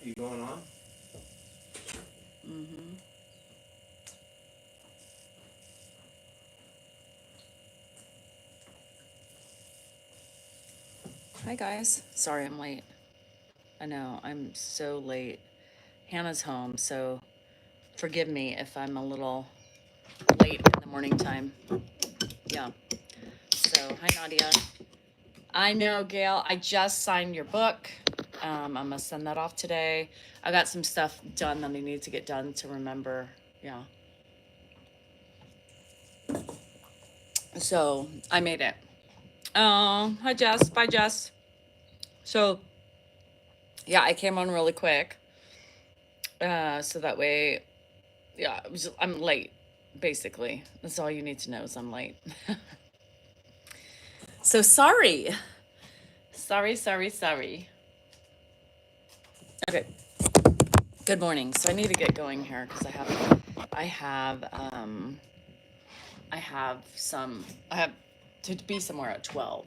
You going on? Mm-hmm. Hi guys. Sorry I'm late. I know, I'm so late. Hannah's home, so forgive me if I'm a little late in the morning time. Yeah. So, hi Nadia. I know, Gail. I just signed your book. I'm gonna send that off today. I got some stuff done that I need to get done to remember. Yeah. So I made it. Hi Jess. Bye Jess. So yeah, I came on really quick. So that way, yeah, I'm late. Basically, that's all you need to know is I'm late. So sorry. Sorry. Okay. Good morning. So I need to get going here because I have, um, I have to be somewhere at 12.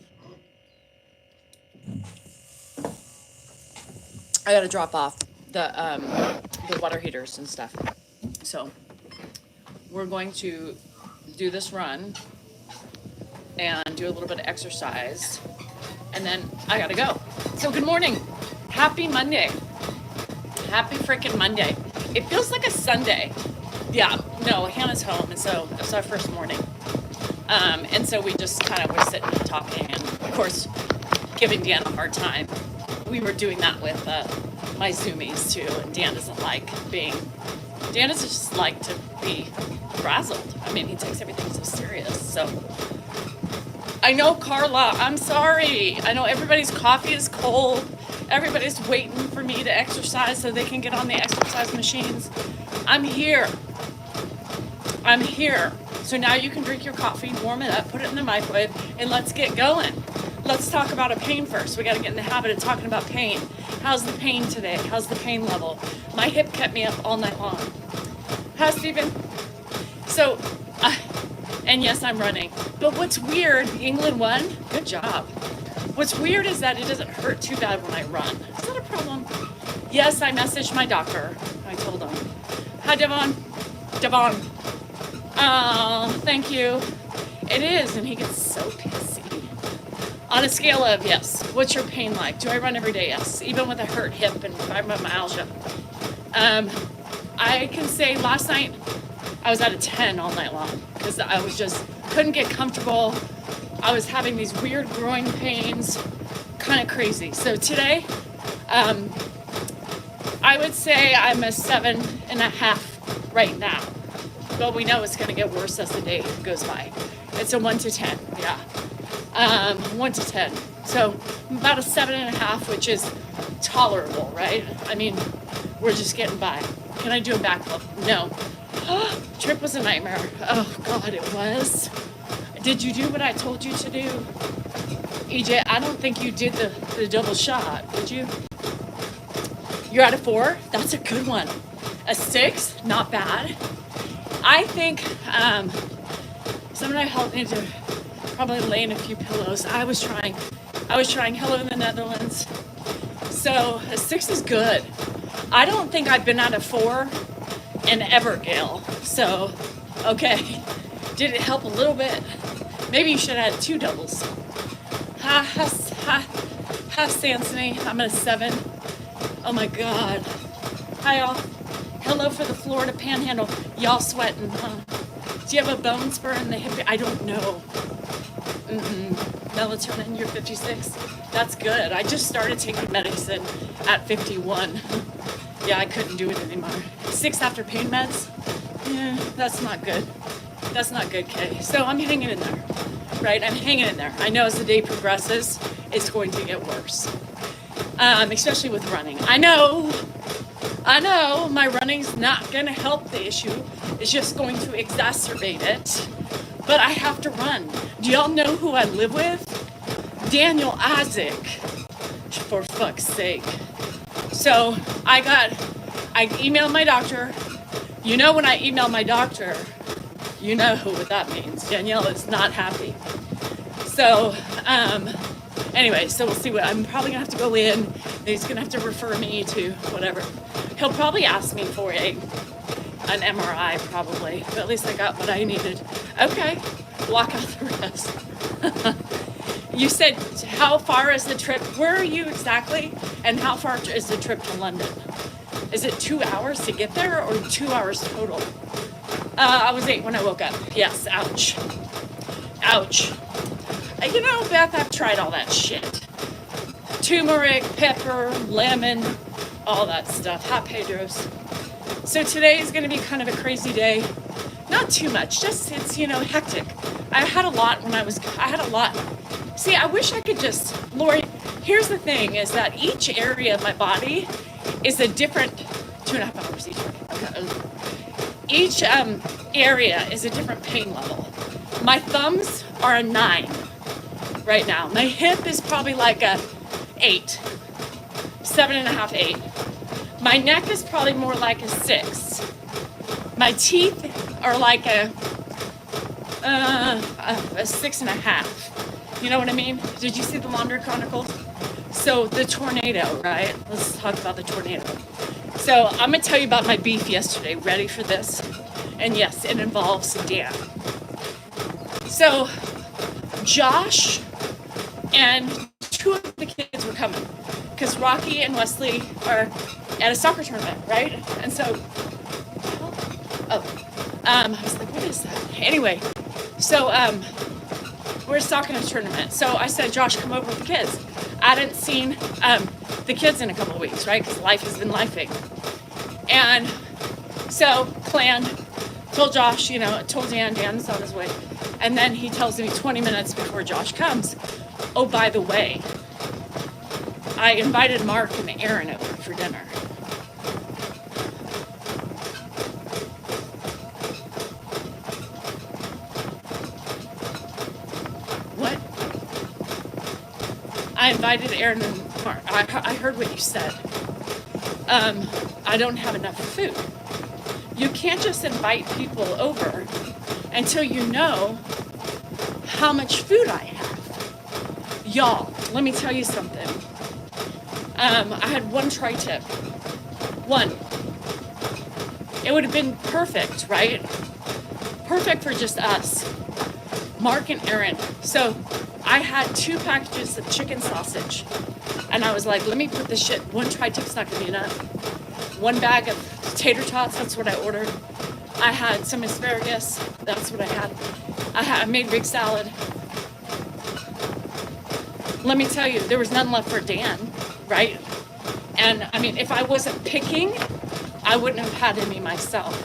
I got to drop off the water heaters and stuff. So we're going to do this run and do a little bit of exercise, and then I gotta go. So good morning. Happy Monday. Happy freaking Monday. It feels like a Sunday. Yeah, no, Hannah's home, and so it's our first morning. And so we just kind of were sitting and talking, and of course, giving Dan a hard time. We were doing that with my Zoomies too, and Dan doesn't just like to be frazzled. I mean, he takes everything so serious. So I know, Carla, I'm sorry. I know everybody's coffee is cold. Everybody's waiting for me to exercise so they can get on the exercise machines. I'm here. So now you can drink your coffee, warm it up, put it in the microwave, and let's get going. Let's talk about a pain first. We got to get in the habit of talking about pain. How's the pain today? How's the pain level? My hip kept me up all night long. Hi, Stephen. So, and yes, I'm running. But what's weird, England won. Good job. What's weird is that it doesn't hurt too bad when I run. Is that a problem? Yes, I messaged my doctor. I told him. Hi, Devon. Oh, thank you. It is, and he gets so pissy. On a scale of, yes, what's your pain like? Do I run every day? Yes, even with a hurt hip and fibromyalgia. I can say last night I was at a 10 all night long because I was just couldn't get comfortable. I was having these weird groin pains, kind of crazy. So today, I would say I'm a 7.5 right now. But we know it's going to get worse as the day goes by. It's a 1 to 10, yeah. 1 to 10. So about a 7.5, which is tolerable, right? I mean, we're just getting by. Can I do a backflip? No. Trip was a nightmare. Oh God, it was. Did you do what I told you to do? EJ, I don't think you did the double shot, did you? You're at a 4? That's a good one. A 6? Not bad. I think somebody helped me to probably lay in a few pillows. I was trying. Hello in the Netherlands. So a 6 is good. I don't think I've been at a 4 in ever, Gail. So, okay. Did it help a little bit? Maybe you should have had 2 doubles. Ha, Sansony. I'm at a 7. Oh my God. Hi, y'all. Hello for the Florida Panhandle. Y'all sweating, huh? Do you have a bone spur in the hip? I don't know. Melatonin, you're 56. That's good. I just started taking medicine at 51. Yeah, I couldn't do it anymore. 6 after pain meds? Yeah, that's not good. That's not good, Kay. So I'm hanging in there, right? I'm hanging in there. I know as the day progresses, it's going to get worse. Especially with running. I know my running's not going to help the issue. It's just going to exacerbate it. But I have to run. Do y'all know who I live with? Daniel Isaac. For fuck's sake. So I emailed my doctor. You know when I email my doctor, you know what that means. Danielle is not happy. So Anyway, so we'll see what, I'm probably gonna have to go in, and he's gonna have to refer me to whatever. He'll probably ask me for an MRI probably, but at least I got what I needed. Okay, walk out the rest. You said, how far is the trip? Where are you exactly? And how far is the trip to London? Is it 2 hours to get there or 2 hours total? I was 8 when I woke up. Yes, ouch. Ouch. You know, Beth, I've tried all that shit. Turmeric, pepper, lemon, all that stuff. Hot Pedros. So today is going to be kind of a crazy day. Not too much, just it's, you know, hectic. I had a lot. See, I wish I could just, Lori, here's the thing, is that each area of my body is a different, 2.5 hours each way. Okay. Each area is a different pain level. My thumbs are a 9 right now. My hip is probably like a 8, 7.5, 8. My neck is probably more like a 6. My teeth are like a 6.5. You know what I mean? Did you see the Laundry Chronicles? So the tornado, right? Let's talk about the tornado. So I'm gonna tell you about my beef yesterday. Ready for this? And yes, it involves Dan. So Josh and 2 of the kids were coming because Rocky Wesley are at a soccer tournament, right? And so, I was like, what is that? Anyway, so we're at a soccer tournament. So I said, Josh, come over with the kids. I hadn't seen the kids in a couple of weeks, right? Because life has been lifing. And so planned, told Josh, you know, told Dan's on his way. And then he tells me 20 minutes before Josh comes, oh, by the way, I invited Mark and Aaron over for dinner. What? I invited Aaron and Mark. I heard what you said. I don't have enough food. You can't just invite people over until you know how much food I have. Y'all, let me tell you something. I had 1 tri-tip. 1. It would have been perfect, right? Perfect for just us. Mark and Aaron. So I had 2 packages of chicken sausage. And I was like, let me put this shit. 1 tri-tip's not gonna be enough. 1 bag of tater tots, that's what I ordered. I had some asparagus, that's what I had. I made Greek salad. Let me tell you, there was none left for Dan, right? And I mean, if I wasn't picking, I wouldn't have had any myself.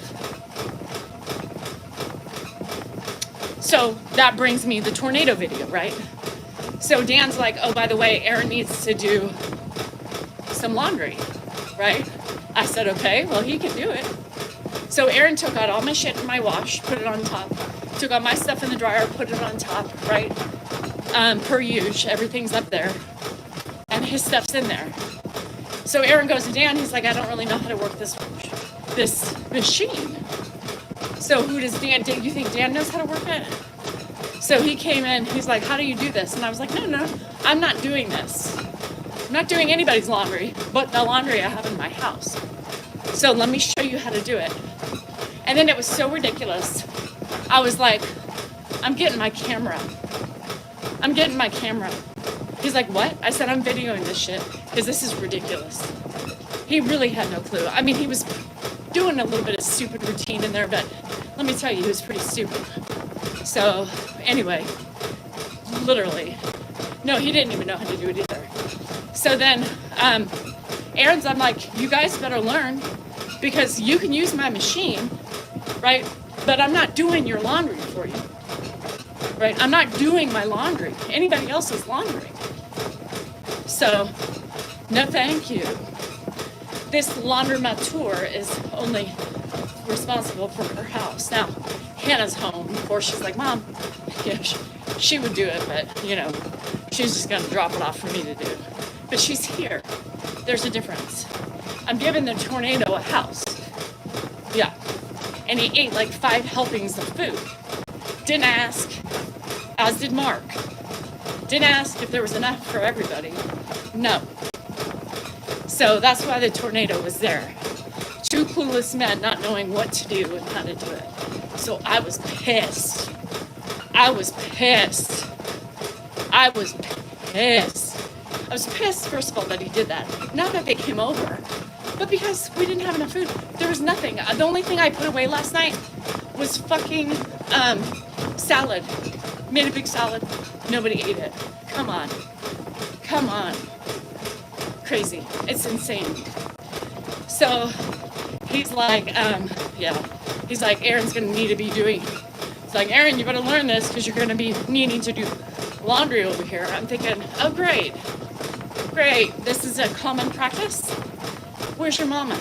So that brings me the tornado video, right? So Dan's like, oh, by the way, Aaron needs to do some laundry, right? I said, okay, well, he can do it. So Aaron took out all my shit in my wash, put it on top. Took out my stuff in the dryer, put it on top, right? Per usual, everything's up there. And his stuff's in there. So Aaron goes to Dan, he's like, I don't really know how to work this machine. So who does Dan, you think Dan knows how to work it? So he came in, he's like, how do you do this? And I was like, no, I'm not doing this. I'm not doing anybody's laundry, but the laundry I have in my house. So let me show you how to do it. And then it was so ridiculous. I was like, I'm getting my camera. He's like, what? I said, I'm videoing this shit because this is ridiculous. He really had no clue. I mean, he was doing a little bit of stupid routine in there, but let me tell you, he was pretty stupid. So anyway, literally, no, he didn't even know how to do it either. So then Aaron's, I'm like, you guys better learn because you can use my machine, right? But I'm not doing your laundry for you, right? I'm not doing my laundry, anybody else's laundry. So, no thank you. This laundromateur is only responsible for her house. Now, Hannah's home, of course, she's like, Mom, yeah, she would do it, but, you know, she's just gonna drop it off for me to do. But she's here. There's a difference. I'm giving the tornado a house. Yeah. And he ate like 5 helpings of food. Didn't ask, as did Mark. Didn't ask if there was enough for everybody. No. So that's why the tornado was there. Two clueless men not knowing what to do and how to do it. So I was pissed. I was pissed. I was pissed. I was pissed, first of all, that he did that. Not that they came over, but because we didn't have enough food. There was nothing. The only thing I put away last night was fucking salad. Made a big salad. Nobody ate it. Come on. Come on. Crazy. It's insane. So he's like, yeah. He's like, Aaron's gonna need to be doing. It's like, Aaron, you better learn this because you're gonna be needing to do laundry over here. I'm thinking, oh great. Great. This is a common practice. Where's your mama?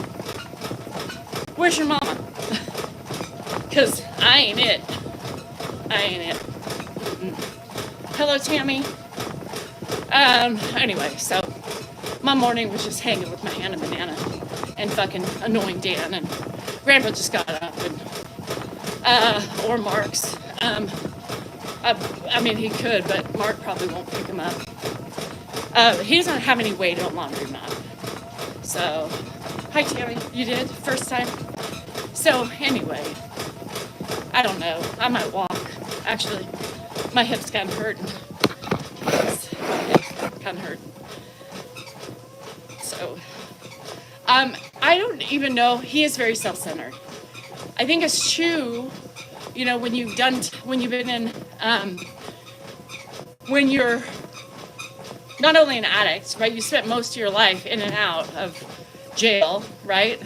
Where's your mama? Because I ain't it. I ain't it. Mm-mm. Hello, Tammy. Anyway, so my morning was just hanging with my Hannah Banana and fucking annoying Dan, and Grandpa just got up, and or Mark's. I mean, he could, but Mark probably won't pick him up. He doesn't have any weight on laundromat. So, hi Tammy, you did? First time? So, anyway, I don't know. I might walk. Actually, my hip's kind of hurting. My hip kind of hurting. So, I don't even know. He is very self-centered. I think it's true, you know, when you've been in, when you're not only an addict, right? You spent most of your life in and out of jail, right?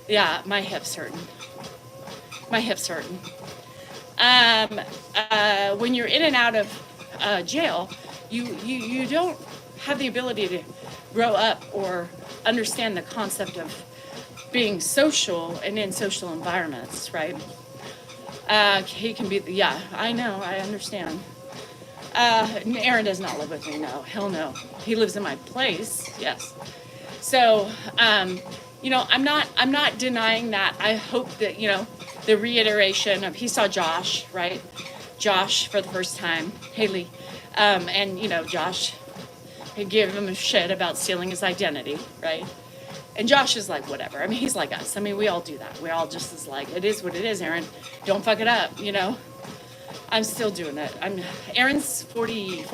Yeah, my hip's hurting. My hip's hurting. When you're in and out of jail, you don't have the ability to grow up or understand the concept of being social and in social environments, right? He can be, yeah, I know, I understand. Aaron does not live with me, no, hell no. He lives in my place, yes. So, you know, I'm not denying that. I hope that, you know, the reiteration of, he saw Josh, right? Josh for the first time, Haley, and, you know, Josh, he gave him a shit about stealing his identity, right? And Josh is like, whatever. I mean, he's like us. I mean, we all do that. We all just is like, it is what it is, Aaron. Don't fuck it up, you know? I'm still doing it. Aaron's 40.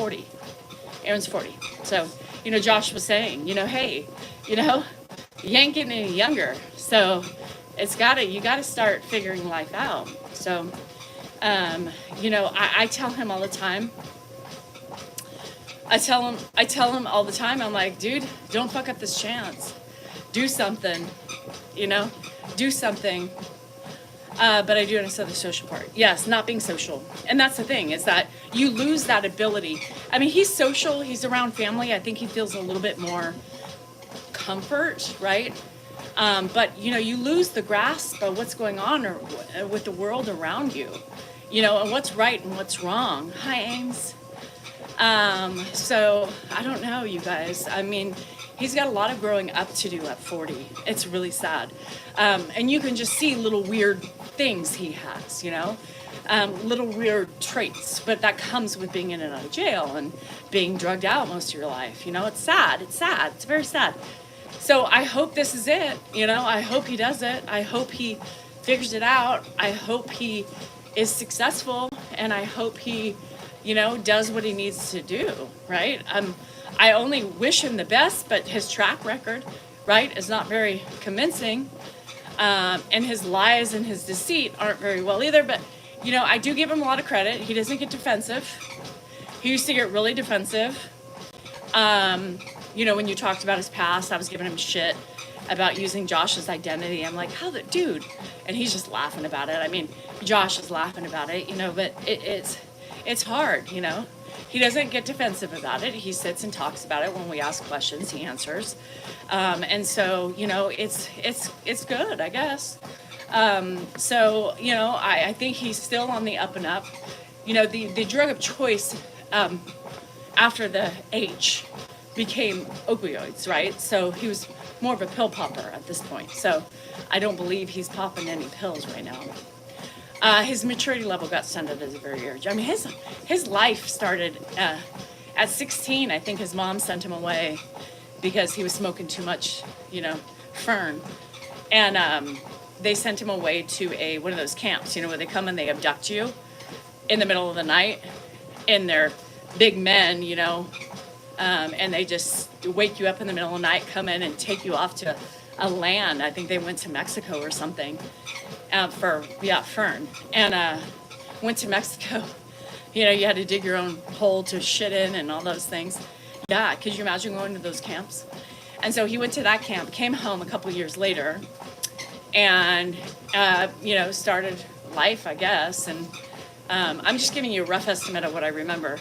Aaron's 40. So, you know, Josh was saying, you know, hey, you know, you ain't getting any younger. So you gotta start figuring life out. So, you know, I tell him all the time. I tell him all the time, I'm like, dude, don't fuck up this chance. Do something, you know, do something. But I do understand the social part. Yes, not being social. And that's the thing, is that you lose that ability. I mean, he's social, he's around family. I think he feels a little bit more comfort, right? But, you know, you lose the grasp of what's going on with the world around you, you know, and what's right and what's wrong. Hi, Ames. So, I don't know, you guys. I mean, he's got a lot of growing up to do at 40. It's really sad. And you can just see little weird things he has, you know, little weird traits, but that comes with being in and out of jail and being drugged out most of your life. You know, it's sad. It's sad. It's very sad. So I hope this is it. You know, I hope he does it. I hope he figures it out. I hope he is successful, and I hope he, you know, does what he needs to do, right? I only wish him the best, but his track record, right, is not very convincing. And his lies and his deceit aren't very well either. But, you know, I do give him a lot of credit. He doesn't get defensive. He used to get really defensive. You know, when you talked about his past, I was giving him shit about using Josh's identity. I'm like, how the dude? And he's just laughing about it. I mean, Josh is laughing about it, you know, but it's hard, you know. He doesn't get defensive about it. He sits and talks about it. When we ask questions, he answers. And so, you know, it's good, I guess. So, you know, I think he's still on the up and up. You know, the drug of choice after the H became opioids, right? So he was more of a pill popper at this point. So I don't believe he's popping any pills right now. His maturity level got stunted at a very early age. I mean, his life started at 16. I think his mom sent him away because he was smoking too much, fern, and they sent him away to one of those camps, where they come and they abduct you in the middle of the night, and they're big men, and they just wake you up in the middle of the night, come in and take you off to a land. I think they went to Mexico or something for fern, and went to Mexico. You had to dig your own hole to shit in and all those things. Yeah, could you imagine going to those camps? And so he went to that camp, came home a couple years later, and started life, I guess. And I'm just giving you a rough estimate of what I remember.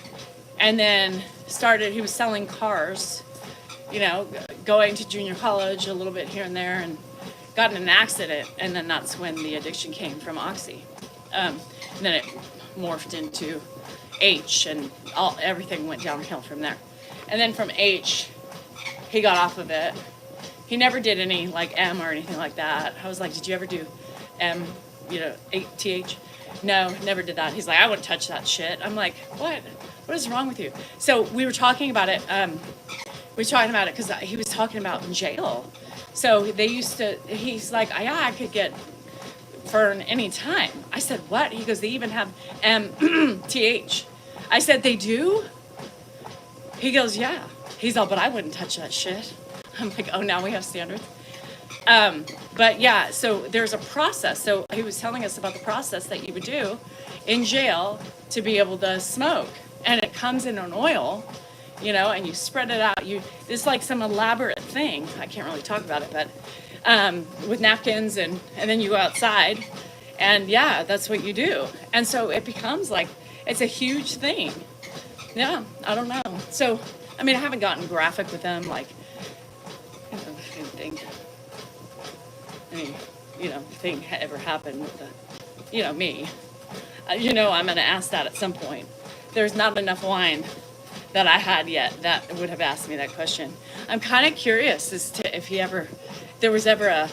And then he was selling cars, going to junior college a little bit here and there, and got in an accident. And then that's when the addiction came from Oxy. And then it morphed into H, and everything went downhill from there. And then from H, he got off of it. He never did any like M or anything like that. I was like, did you ever do M, TH? No, never did that. He's like, I wouldn't touch that shit. I'm like, what? What is wrong with you? So we were talking about it. Because he was talking about in jail. So he's like, yeah, I could get fern any time. I said, what? He goes, they even have MTH. I said, they do? He goes, yeah. He's all, but I wouldn't touch that shit. I'm like, oh, now we have standards. But yeah, so there's a process. So he was telling us about the process that you would do in jail to be able to smoke. And it comes in an oil, and you spread it out. It's like some elaborate thing. I can't really talk about it, but with napkins, and then you go outside, and yeah, that's what you do. And so it becomes like, it's a huge thing. Yeah, I don't know. So, I mean, I haven't gotten graphic with them, like, anything ever happened with me. I'm going to ask that at some point. There's not enough wine that I had yet that would have asked me that question. I'm kind of curious as to if there was ever a,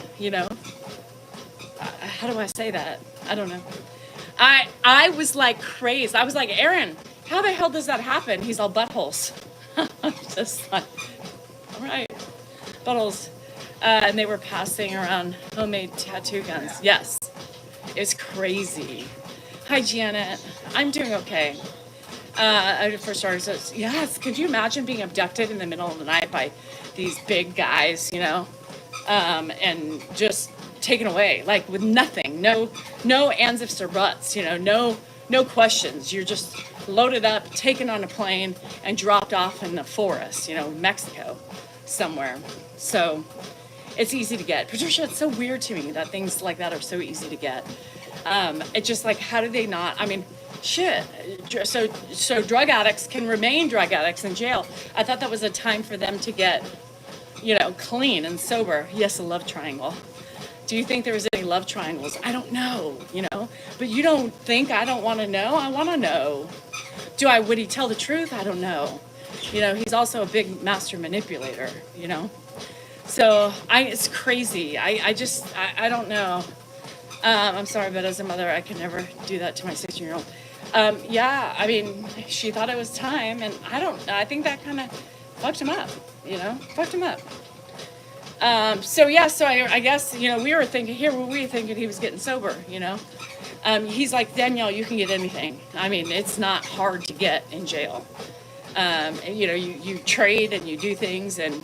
how do I say that? I don't know. I was like crazed. I was like, Aaron, how the hell does that happen? He's all buttholes. I'm just like, all right, buttholes. And they were passing around homemade tattoo guns. Yes, it's crazy. Hi, Janet. I'm doing okay. For starters, yes. Could you imagine being abducted in the middle of the night by these big guys, and just taken away, like with nothing, no ands, ifs, or buts, no questions. You're just loaded up, taken on a plane, and dropped off in the forest, Mexico, somewhere. So it's easy to get. Patricia, it's so weird to me that things like that are so easy to get. It's just like, how do they not? I mean, shit. So drug addicts can remain drug addicts in jail. I thought that was a time for them to get, clean and sober. Yes, a love triangle. Do you think there was any love triangles? I don't know, But you don't think I don't want to know? I want to know. Would he tell the truth? I don't know. He's also a big master manipulator, So it's crazy. I don't know. I'm sorry, but as a mother, I could never do that to my 16-year-old. Yeah, I mean, she thought it was time, and I think that kind of fucked him up, fucked him up. So I guess, we were thinking he was getting sober, He's like, Danielle, you can get anything. I mean, it's not hard to get in jail. You trade and you do things, and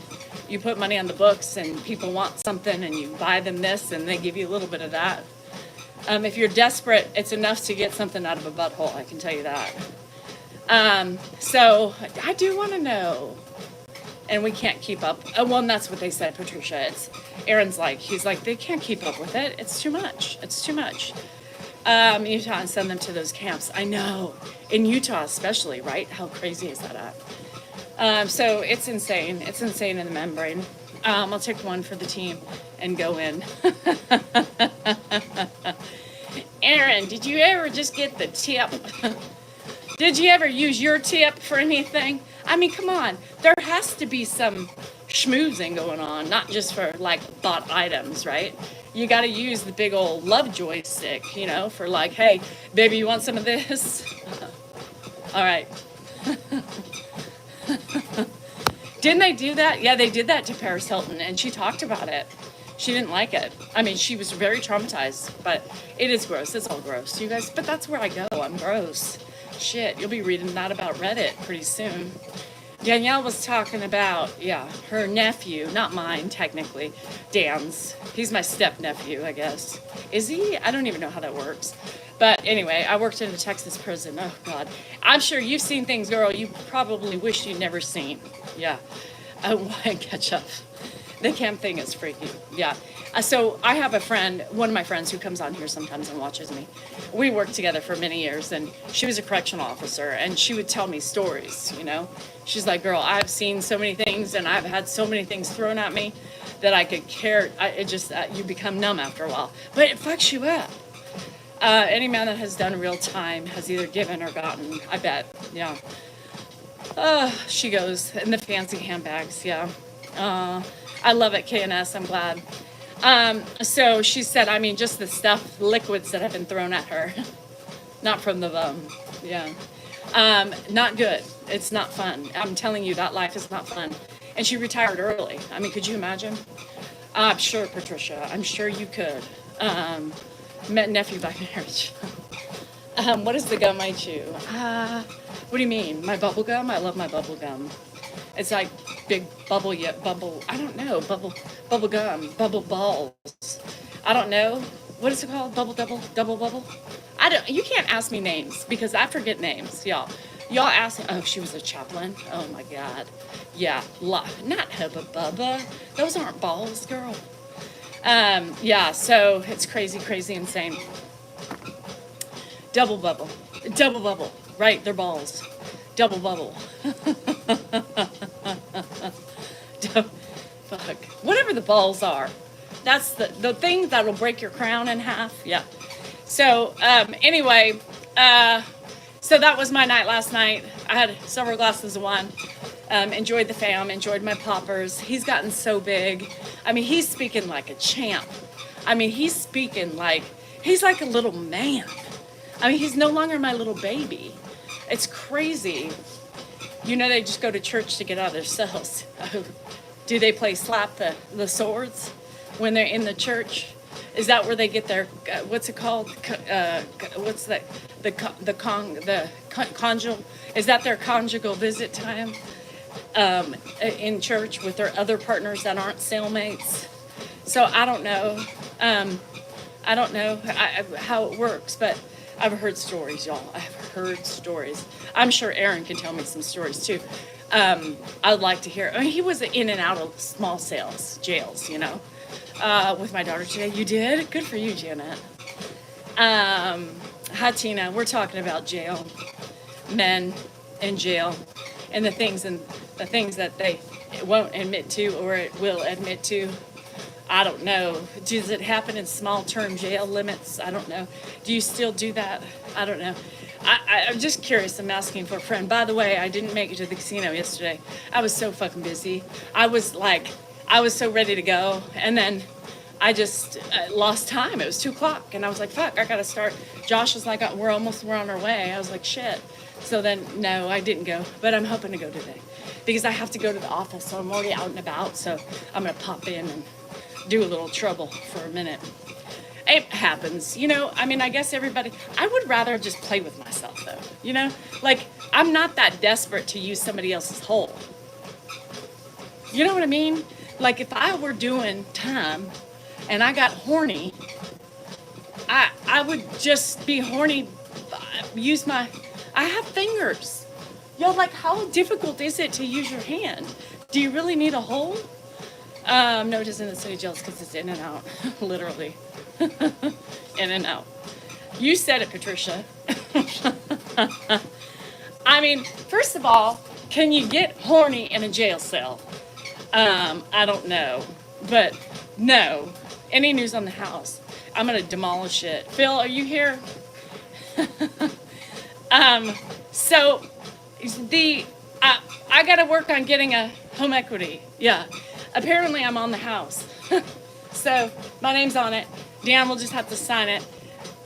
you put money on the books, and people want something, and you buy them this, and they give you a little bit of that. If you're desperate, it's enough to get something out of a butthole, I can tell you that. So I do want to know. And we can't keep up. Well, and that's what they said, Patricia. Aaron's like, he's like, they can't keep up with it. It's too much. It's too much. Utah, and send them to those camps. I know. In Utah especially, right? How crazy is that at? So it's insane. It's insane in the membrane. I'll take one for the team and go in. Aaron, did you ever just get the tip? Did you ever use your tip for anything? I mean, come on. There has to be some schmoozing going on, not just for, like, bought items, right? you got to use the big old love joystick, you know, for like, hey, baby, you want some of this? All right. Didn't they do that? Yeah, they did that to Paris Hilton, and she talked about it. She didn't like it. I mean, she was very traumatized, but it is gross. It's all gross, you guys. But that's where I go. I'm gross. Shit, you'll be reading that about Reddit pretty soon. Danielle was talking about, yeah, her nephew, not mine, technically, Dan's. He's my step nephew, I guess. Is he? I don't even know how that works. But anyway, I worked in a Texas prison. Oh, God. I'm sure you've seen things, girl, you probably wish you'd never seen. Yeah. I want to catch up. The camp thing is freaky. Yeah. So I have a friend, one of my friends who comes on here sometimes and watches me. We worked together for many years, and she was a correctional officer, and she would tell me stories, you know. She's like, girl, I've seen so many things, and I've had so many things thrown at me that I could care. You become numb after a while. But it fucks you up. Any man that has done real time has either given or gotten, I bet. Yeah. She goes in the fancy handbags. Yeah. I love it, KNS. I'm glad. So she said, I mean, just the stuff, liquids that have been thrown at her. Not from the bum. Yeah. Not good. It's not fun. I'm telling you, that life is not fun. And she retired early. I mean, could you imagine? I'm sure, Patricia. I'm sure you could. Met nephew by marriage. What is the gum I chew? What do you mean? My bubble gum? I love my bubble gum. It's like big bubble, I don't know, bubble gum, bubble balls. I don't know. What is it called? Double bubble? You can't ask me names because I forget names, y'all. Y'all ask me, oh, she was a chaplain? Oh my God. Yeah, not Hubba Bubba. Those aren't balls, girl. Yeah, so it's crazy, insane. Double bubble, right, they're balls. Double bubble. Fuck. Whatever the balls are. That's the thing that'll break your crown in half. Yeah. So, anyway, so that was my night last night. I had several glasses of wine. Enjoyed the fam, enjoyed my poppers. He's gotten so big. I mean, he's speaking like a champ. I mean, he's like a little man. I mean, he's no longer my little baby. It's crazy. You know, they just go to church to get out of their cells. Do they play slap the swords when they're in the church? Is that where they get their, what's it called? What's that? Conjugal, is that their conjugal visit time? In church with their other partners that aren't cellmates. So I don't know. I don't know how it works, but I've heard stories, y'all. I've heard stories. I'm sure Aaron can tell me some stories too. I'd like to hear. I mean, he was in and out of small jails, you know, with my daughter today. You did? Good for you, Janet. Hi, Tina. We're talking about jail, men in jail, and the things that they won't admit to or it will admit to. I don't know. Does it happen in small-term jail limits? I don't know. Do you still do that? I don't know. I'm just curious. I'm asking for a friend. By the way, I didn't make it to the casino yesterday. I was so fucking busy. I was so ready to go. And then I just lost time. It was 2 o'clock. And I was like, fuck, I got to start. Josh was like, we're on our way. I was like, shit. So then, no, I didn't go. But I'm hoping to go today. Because I have to go to the office. So I'm already out and about. So I'm going to pop in and do a little trouble for a minute. It happens, you know. I mean, I guess I would rather just play with myself though, you know, like I'm not that desperate to use somebody else's hole. You know what I mean? Like if I were doing time and I got horny, I would just be horny, I have fingers. Yo, like how difficult is it to use your hand? Do you really need a hole? No, it isn't in city jails because it's in and out, literally. In and out. You said it, Patricia. I mean, first of all, can you get horny in a jail cell? I don't know. But no. Any news on the house? I'm going to demolish it. Phil, are you here? So I got to work on getting a home equity. Yeah. Apparently I'm on the house. So My name's on it. Dan will just have to sign it.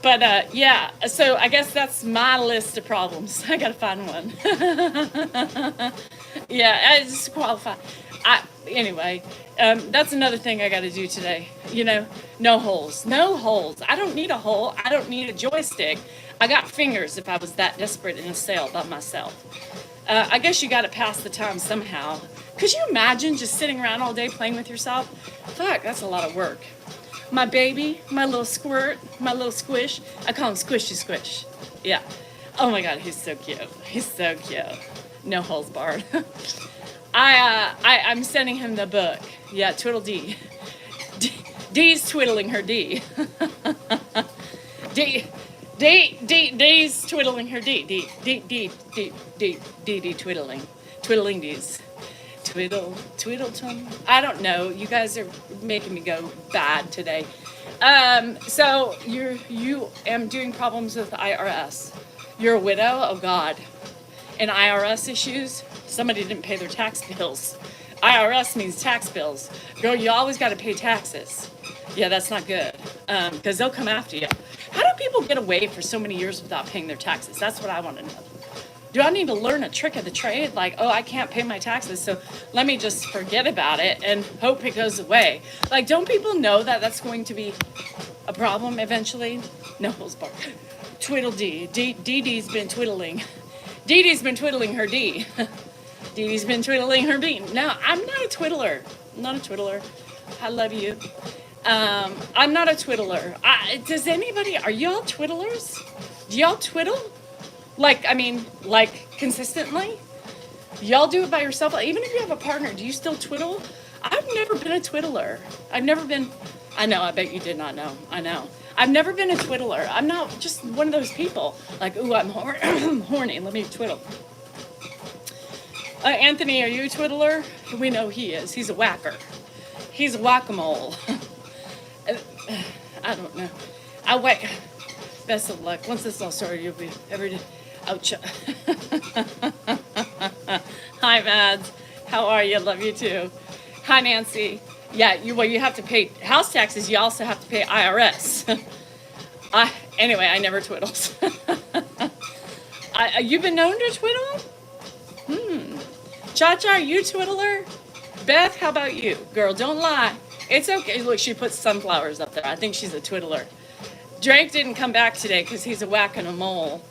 But yeah, so I guess that's my list of problems. I gotta find one. Yeah, I just qualify. Anyway, that's another thing I gotta do today. You know, no holes. No holes. I don't need a hole. I don't need a joystick. I got fingers if I was that desperate in a sale by myself. I guess you gotta pass the time somehow. Could you imagine just sitting around all day playing with yourself? Fuck, that's a lot of work. My baby, my little squirt, my little squish. I call him Squishy Squish. Yeah. Oh my God, he's so cute. He's so cute. No holes barred. I'm sending him the book. Yeah, Twiddle D. D's twiddling her D. D's twiddling her D. D twiddling. Twiddling D's. Twiddle tongue. I don't know. You guys are making me go bad today. So you am doing problems with the IRS. You're a widow? Oh God. And IRS issues? Somebody didn't pay their tax bills. IRS means tax bills. Girl, you always got to pay taxes. Yeah, that's not good. Because they'll come after you. How do people get away for so many years without paying their taxes? That's what I want to know. Do I need to learn a trick of the trade? Like, oh, I can't pay my taxes, so let me just forget about it and hope it goes away. Like, don't people know that that's going to be a problem eventually? No holes barred. Twiddle D. D's been twiddling. Dee Dee's been twiddling her D. Dee Dee's been twiddling her B. No, I'm not a twiddler. I'm not a twiddler. I love you. I'm not a twiddler. Does anybody, are y'all twiddlers? Do y'all twiddle? Like consistently? Y'all do it by yourself? Even if you have a partner, do you still twiddle? I've never been a twiddler. I know, I bet you did not know. I know. I've never been a twiddler. I'm not just one of those people. Like, ooh, I'm horny. Let me twiddle. Anthony, are you a twiddler? We know he is. He's a whacker. He's a whack-a-mole. I don't know. Best of luck. Once this all started, you'll be every day. Ouch. Hi, Mads. How are you? Love you too. Hi, Nancy. Yeah, you have to pay house taxes. You also have to pay IRS. Anyway, I never twiddled. You've been known to twiddle? Cha-Cha, are you a twiddler? Beth, how about you? Girl, don't lie. It's okay. Look, she puts sunflowers up there. I think she's a twiddler. Drake didn't come back today because he's a whack-a-mole.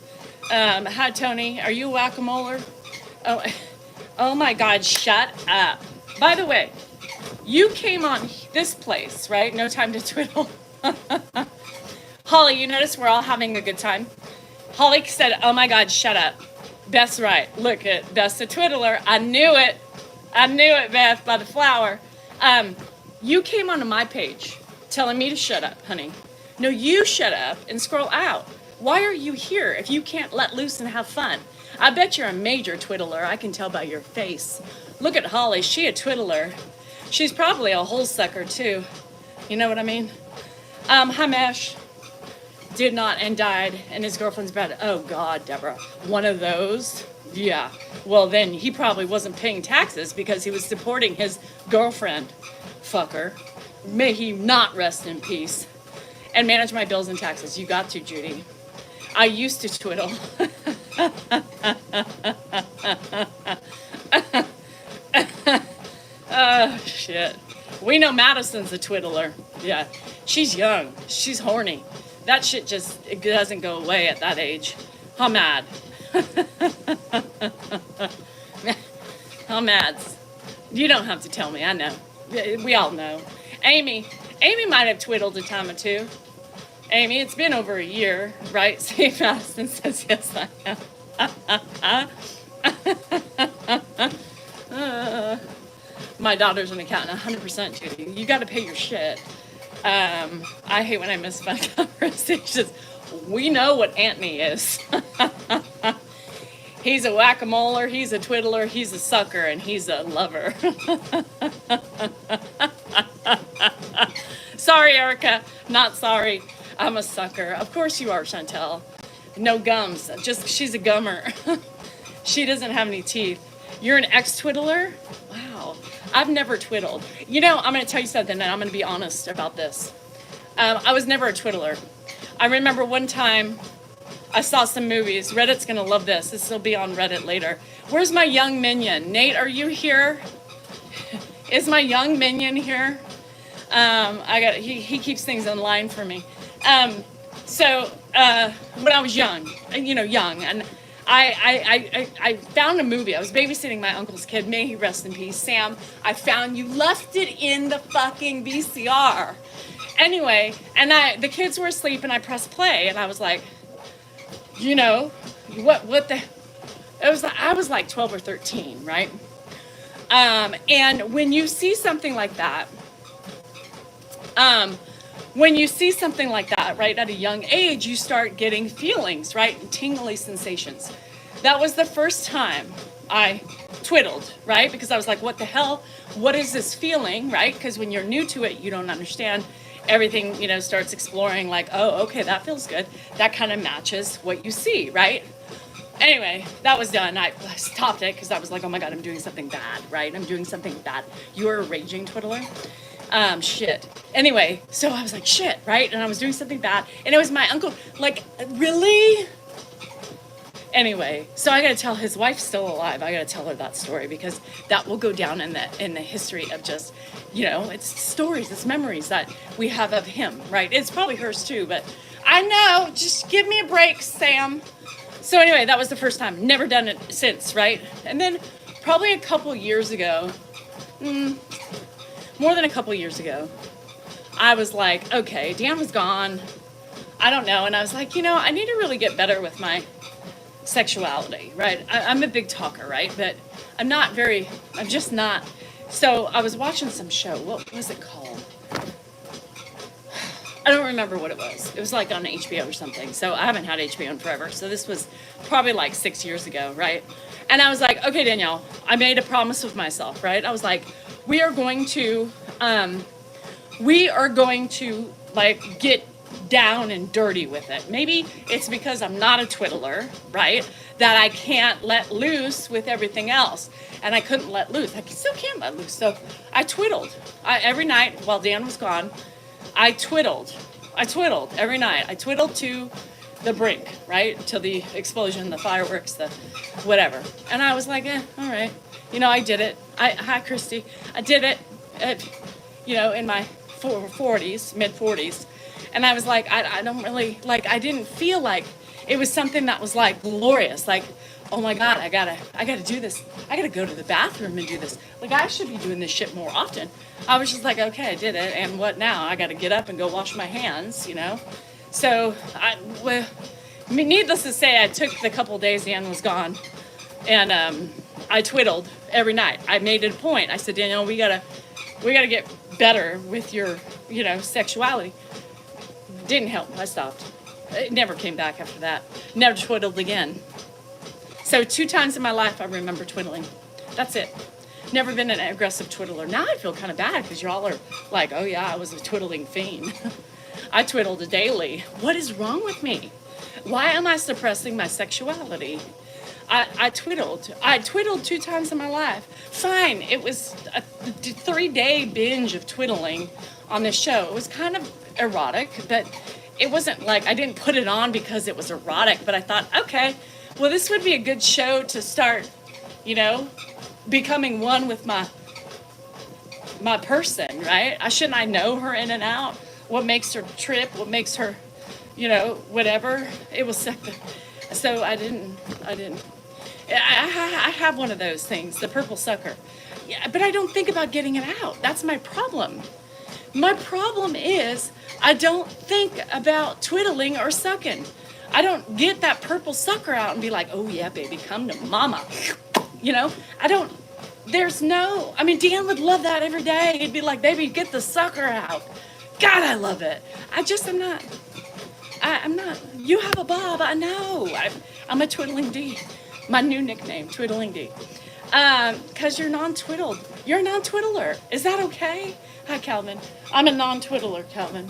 Hi, Tony. Are you a whack-a-moler? Oh my God, shut up. By the way, you came on this place, right? No time to twiddle. Holly, you notice we're all having a good time? Holly said, oh my God, shut up. Beth's right. Look at Beth's a twiddler. I knew it, Beth, by the flower. You came onto my page telling me to shut up, honey. No, you shut up and scroll out. Why are you here if you can't let loose and have fun? I bet you're a major twiddler. I can tell by your face. Look at Holly. She a twiddler. She's probably a hole sucker too. You know what I mean? Hi, Mesh. Did not and died, and his girlfriend's bad. Oh God, Deborah. One of those? Yeah. Well, then he probably wasn't paying taxes because he was supporting his girlfriend. Fucker. May he not rest in peace. And manage my bills and taxes. You got to, Judy. I used to twiddle. Oh, shit. We know Madison's a twiddler. Yeah. She's young. She's horny. That shit it doesn't go away at that age. How mad. How mad. You don't have to tell me. I know. We all know. Amy might have twiddled a time or two. Amy, it's been over a year, right? St. Madison says yes, I am. My daughter's an accountant, 100%, Judy. You got to pay your shit. I hate when I miss fun conversations. We know what Anthony is. He's a whack-a-moler, he's a twiddler, he's a sucker, and he's a lover. Sorry, Erica. Not sorry. I'm a sucker. Of course you are, Chantel. No gums. She's a gummer. She doesn't have any teeth. You're an ex-twiddler? Wow. I've never twiddled. You know, I'm going to tell you something, and I'm going to be honest about this. I was never a twiddler. I remember one time I saw some movies. Reddit's gonna love this. This will be on Reddit later. Where's my young minion? Nate, are you here? Is my young minion here? He keeps things in line for me. So when I was young, and I found a movie. I was babysitting my uncle's kid. May he rest in peace. Sam, I found you left it in the fucking VCR. Anyway, and the kids were asleep, and I pressed play, and I was like, what the? I was like 12 or 13, right? And when you see something like that, right, at a young age, you start getting feelings, right? Tingly sensations. That was the first time I twiddled, right? Because I was like, what the hell? What is this feeling, right? Because when you're new to it, you don't understand. Everything, starts exploring like, oh, okay, that feels good. That kind of matches what you see, right? Anyway, that was done. I stopped it because I was like, oh my God, I'm doing something bad, right? I'm doing something bad. You're a raging twiddler? Shit. Anyway, so I was like, shit, right? And I was doing something bad. And it was my uncle, like, really? Anyway, so I got to tell, his wife's still alive. I got to tell her that story because that will go down in the history of just, it's stories, it's memories that we have of him, right? It's probably hers too, but I know, just give me a break, Sam. So anyway, that was the first time. Never done it since, right? And then probably a couple years ago, more than a couple years ago, I was like, okay, Dan was gone. I don't know. And I was like, I need to really get better with my sexuality, right? I'm a big talker, right? But I'm just not. So I was watching some show. What was it called? I don't remember what it was. It was like on HBO or something. So I haven't had HBO in forever. So this was probably like 6 years ago, right? And I was like, okay, Danielle, I made a promise with myself, right? I was like, we are going to like get down and dirty with it. Maybe it's because I'm not a twiddler, right? That I can't let loose with everything else. And I couldn't let loose. I still can't let loose. So I twiddled. Every night while Dan was gone, I twiddled every night. I twiddled to the brink, right? Till the explosion, the fireworks, the whatever. And I was like, all right. I did it. Hi, Christy. I did it in my 40s, mid 40s. And I was like, I don't really, I didn't feel like it was something that was like glorious. Like, oh my God, I gotta do this. I gotta go to the bathroom and do this. Like, I should be doing this shit more often. I was just like, okay, I did it. And what now? I gotta get up and go wash my hands, So, needless to say, I took the couple days Dan was gone. And I twiddled every night. I made it a point. I said, Danielle, we gotta get better with your, sexuality. Didn't help. I stopped. It never came back after that. Never twiddled again. So 2 times in my life I remember twiddling. That's it. Never been an aggressive twiddler. Now I feel kind of bad because y'all are like, oh yeah, I was a twiddling fiend. I twiddled daily. What is wrong with me? Why am I suppressing my sexuality? I twiddled. I twiddled 2 times in my life. Fine. It was a 3-day binge of twiddling on this show. It was kind of erotic, but it wasn't like I didn't put it on because it was erotic, but I thought, okay, well, this would be a good show to start, becoming one with my person, right? Shouldn't I know her in and out? What makes her trip? What makes her, whatever? It was so I didn't. I have one of those things, the purple sucker. Yeah, but I don't think about getting it out. That's my problem. My problem is I don't think about twiddling or sucking. I don't get that purple sucker out and be like, oh yeah, baby, come to mama. I don't, Dan would love that every day. He'd be like, baby, get the sucker out. God, I love it. I'm not, you have a bob, I know. I'm a twiddling D. My new nickname, Twiddling D. Because you're non-twiddled. You're a non-twiddler. Is that okay? Hi, Calvin. I'm a non-twiddler, Calvin.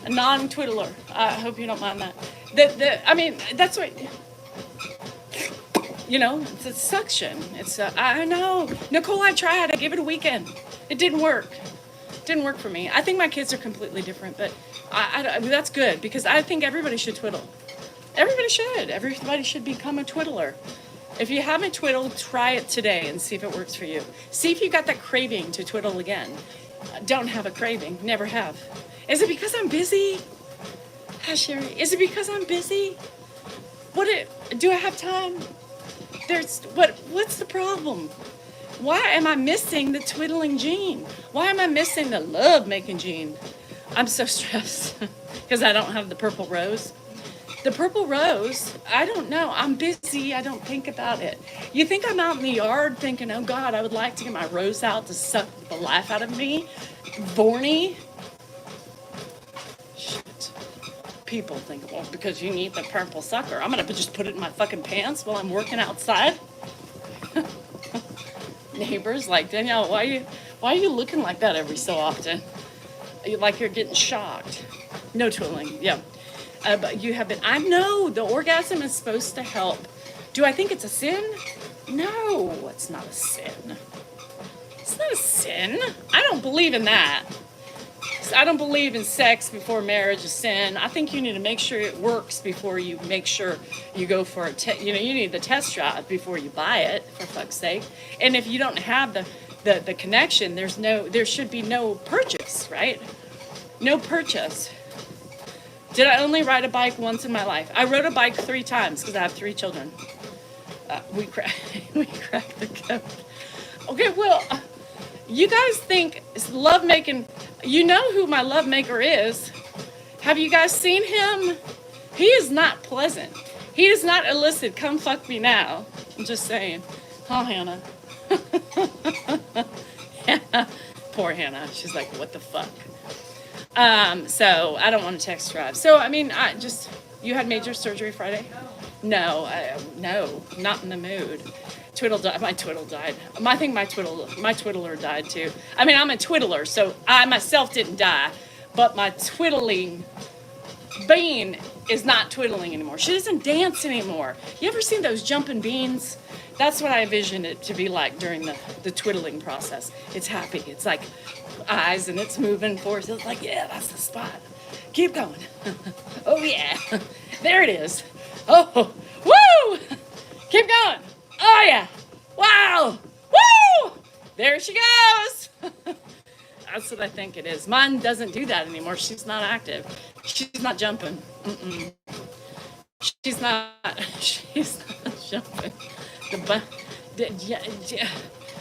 A non-twiddler. I hope you don't mind that. That's what, it's a suction. I know. Nicole, I tried. I gave it a weekend. It didn't work. Didn't work for me. I think my kids are completely different, but I mean, that's good because I think everybody should twiddle. Everybody should. Everybody should become a twiddler. If you haven't twiddled, try it today and see if it works for you. See if you got that craving to twiddle again. Don't have a craving. Never have. Is it because I'm busy? Hi, Sherry. Is it because I'm busy? Do I have time? What's the problem? Why am I missing the twiddling gene? Why am I missing the love making gene? I'm so stressed because I don't have the purple rose. The purple rose, I don't know. I'm busy. I don't think about it. You think I'm out in the yard thinking, oh God, I would like to get my rose out to suck the life out of me? Borny? Shit. People think, well, because you need the purple sucker, I'm going to just put it in my fucking pants while I'm working outside. Neighbors like, Danielle, why are you looking like that every so often? Like you're getting shocked. No twiddling, yeah. But you have been, I know the orgasm is supposed to help. Do I think it's a sin? No, it's not a sin. It's not a sin. I don't believe in that. I don't believe in sex before marriage is sin. I think you need to make sure it works before you make sure you go for you need the test drive before you buy it, for fuck's sake. And if you don't have the connection, there should be no purchase, right? No purchase. Did I only ride a bike once in my life? I rode a bike 3 times because I have 3 children. We cracked the code. Okay, well, you guys think love making, you know who my love maker is. Have you guys seen him? He is not pleasant. He is not illicit. Come fuck me now. I'm just saying. Oh, Hannah. Poor Hannah. She's like, what the fuck? So I don't want to text drive. So, I mean, you had major surgery Friday? No, not in the mood. My twiddle died. I think my twiddler died too. I mean, I'm a twiddler, so I myself didn't die, but my twiddling bean is not twiddling anymore. She doesn't dance anymore. You ever seen those jumping beans? That's what I envisioned it to be like during the twiddling process. It's happy. It's like eyes and it's moving forward. It's like, yeah, that's the spot. Keep going. Oh, yeah. There it is. Oh, woo! Keep going. Oh, yeah. Wow. Woo! There she goes. That's what I think it is. Mine doesn't do that anymore. She's not active. She's not jumping. Mm-mm. She's not jumping.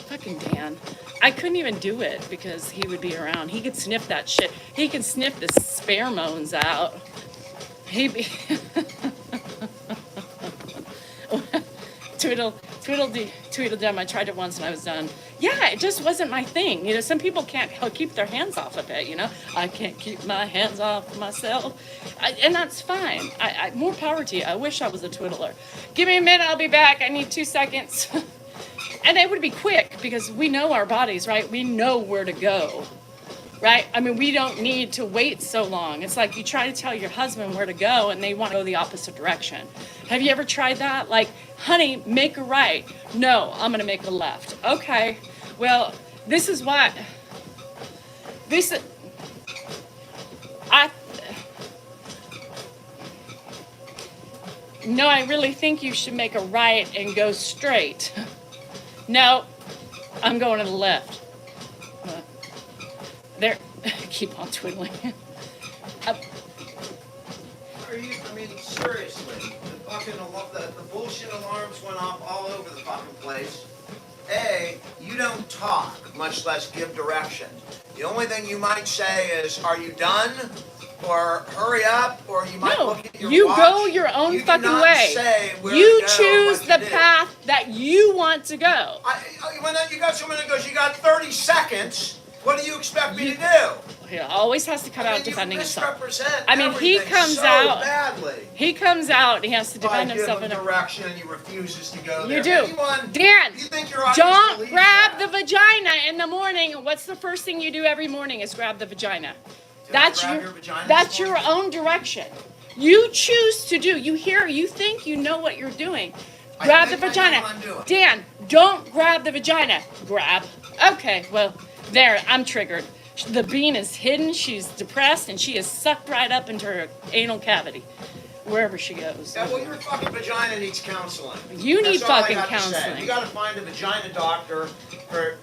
Fucking Dan. I couldn't even do it because he would be around. He could sniff that shit. He can sniff the pheromones out. Tweedledum. I tried it once and I was done. Yeah, it just wasn't my thing. You know, some people can't keep their hands off of it, you know. I can't keep my hands off myself. And that's fine. More power to you. I wish I was a twiddler. Give me a minute, I'll be back. I need 2 seconds. And it would be quick because we know our bodies, right? We know where to go, right? I mean, we don't need to wait so long. It's like you try to tell your husband where to go and they want to go the opposite direction. Have you ever tried that? Like, honey, make a right. No, I'm going to make a left. Okay, well, this is why. No, I really think you should make a right and go straight. No, I'm going to the left. There, keep on twiddling. Seriously, the bullshit alarms went off all over the fucking place. A, you don't talk, much less give direction. The only thing you might say is, are you done? Or hurry up, or you might look at your watch. Go your own fucking way. You choose the path that you want to go. When you got someone that goes, you got 30 seconds, what do you expect me to do? He always has to come out defending himself. I mean, he comes so out. Badly. He comes out and he has to defend himself. In direction and he refuses to go there. You do. Anyone, Dan, you think don't grab the vagina in the morning. What's the first thing you do every morning is grab the vagina. That's your own direction. You choose to do. You think you know what you're doing. Grab the vagina. Dan, don't grab the vagina. Grab. Okay, well, there, I'm triggered. The bean is hidden, she's depressed, and she is sucked right up into her anal cavity, wherever she goes. Yeah, well, your fucking vagina needs counseling. You need That's all I fucking got to say. counseling. You got to find a vagina doctor for.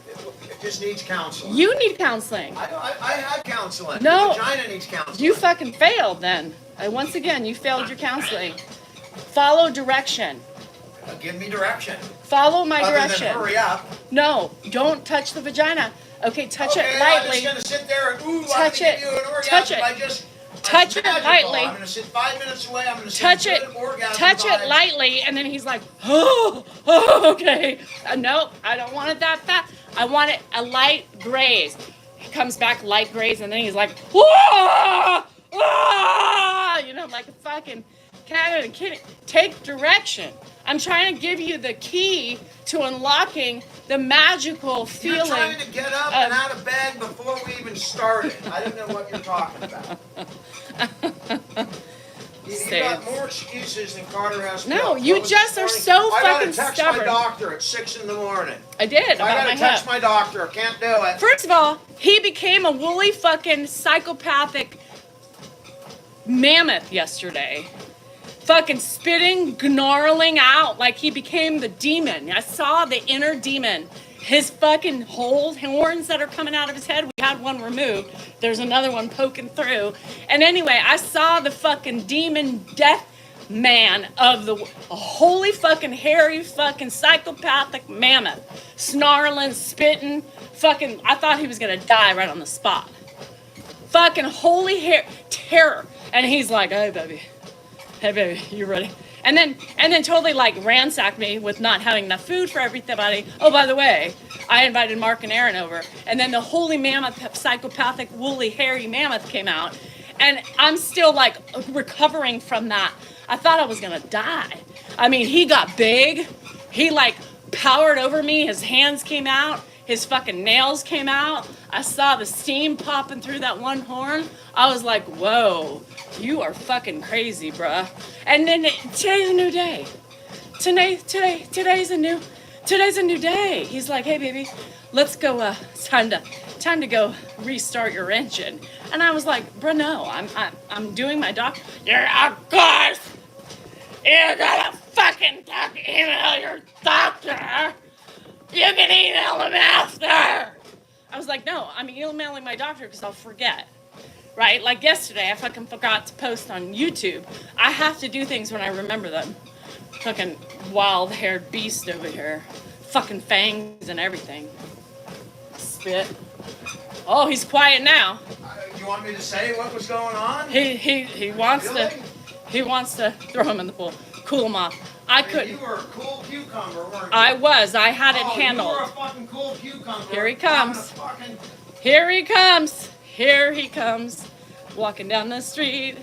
It just needs counseling. You need counseling. I had counseling. No. The vagina needs counseling. You fucking failed then. Once again, you failed your counseling. Follow direction. Give me direction. Follow my Other direction. than hurry up. No, don't touch the vagina. Okay, touch Okay, it lightly. I'm just gonna sit there and Touch I'm gonna it. give you an orgasm. Touch it. By just Touch it magical. lightly. I'm gonna sit 5 minutes away. I'm gonna Touch it. Touch it lightly, and then he's like, oh, okay. Nope, I don't want it that fast. I want it a light graze. He comes back light graze, and then he's like, whoa, you know, like a fucking cat and a kitty. Take direction. I'm trying to give you the key to unlocking the magical feeling. You're trying to get up and out of bed before we even started. I don't know what you're talking about. You got more excuses than Carter has. No, you just are so fucking stubborn. I gotta text my doctor at 6 in the morning. I did. I gotta text my doctor. I can't do it. First of all, he became a woolly fucking psychopathic mammoth yesterday. Fucking spitting, gnarling out like he became the demon. I saw the inner demon. His fucking whole horns that are coming out of his head. We had one removed. There's another one poking through. And anyway, I saw the fucking demon death man of a holy fucking hairy fucking psychopathic mammoth. Snarling, spitting, fucking, I thought he was gonna die right on the spot. Fucking holy terror. And he's like, hey baby, you ready? And then totally like ransacked me with not having enough food for everybody. Oh, by the way, I invited Mark and Aaron over. And then the holy mammoth, psychopathic, woolly, hairy mammoth came out. And I'm still like recovering from that. I thought I was gonna die. I mean, he got big. He like powered over me. His hands came out. His fucking nails came out. I saw the steam popping through that one horn. I was like, whoa, you are fucking crazy, bruh. And then today's a new day. Today's a new day. He's like, hey baby, let's go, it's time to go restart your engine. And I was like, bruh, no, I'm doing my doc. You're of course. You gotta fucking email your doctor. You can email him after. I was like, no, I'm emailing my doctor because I'll forget. Right? Like yesterday, I fucking forgot to post on YouTube. I have to do things when I remember them. Fucking wild-haired beast over here. Fucking fangs and everything. Spit. Oh, he's quiet now. You want me to say what was going on? He wants really? He wants to throw him in the pool. Cool him off. I couldn't. You were a cool cucumber, weren't you? I was. I had it handled. You were a fucking cool cucumber. Here he comes. Here he comes. Here he comes. Walking down the street.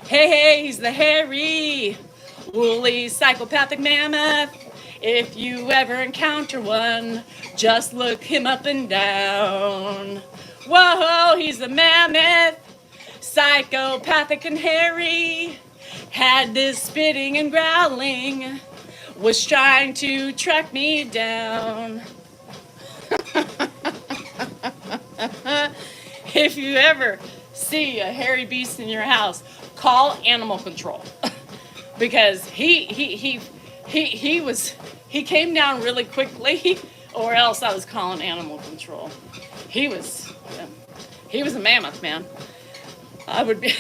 Hey, he's the hairy, woolly, psychopathic mammoth. If you ever encounter one, just look him up and down. Whoa, he's the mammoth, psychopathic and hairy. Had this spitting and growling, was trying to track me down. If you ever see a hairy beast in your house, call animal control. Because he came down really quickly, or else I was calling animal control. He was a mammoth, man. I would be.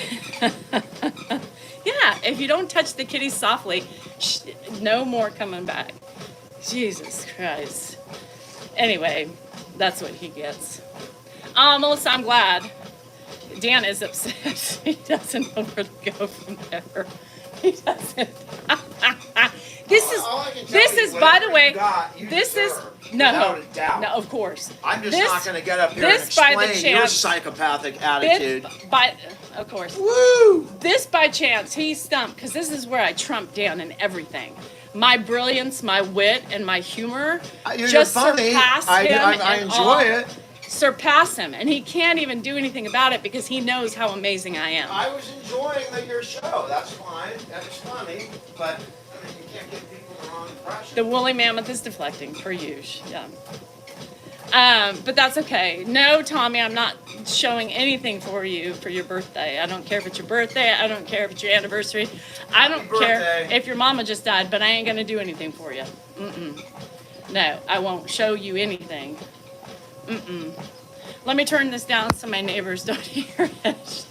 Yeah, if you don't touch the kitty softly, no more coming back. Jesus Christ. Anyway, that's what he gets. Melissa, I'm glad. Dan is upset. He doesn't know where to go from there. He doesn't. This is, by the way, this is no, of course. I'm just not going to get up here and explain your psychopathic attitude. Of course. Woo! This by chance, he's stumped, because this is where I trump Dan in everything. My brilliance, my wit, and my humor just surpass him. I enjoy it. Surpass him, and he can't even do anything about it because he knows how amazing I am. I was enjoying your show. That's fine. That was funny, but I mean, you can't give people the wrong impression. The woolly mammoth is deflecting, per usual. Yeah. But that's okay. No, Tommy, I'm not showing anything for you for your birthday. I don't care if it's your birthday. I don't care if it's your anniversary. I don't care if your mama just died, but I ain't gonna do anything for you. No, I won't show you anything. Let me turn this down so my neighbors don't hear it.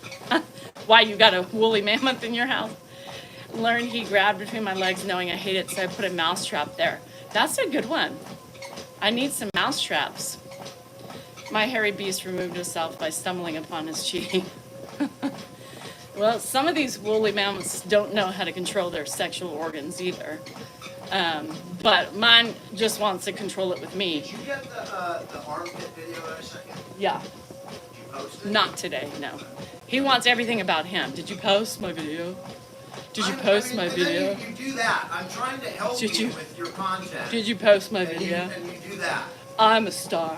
Why, you got a woolly mammoth in your house? Learned he grabbed between my legs knowing I hate it, so I put a mouse trap there. That's a good one. I need some mouse traps. My hairy beast removed himself by stumbling upon his cheating. Well, some of these woolly mammoths don't know how to control their sexual organs either. But mine just wants to control it with me. Did you get the armpit video that I sent you? Yeah. Did you post it? Not today, no. He wants everything about him. Did you post my video? Did you post my video? You do that. I'm trying to help you with your content. Did you post my video? And you do that. I'm a star.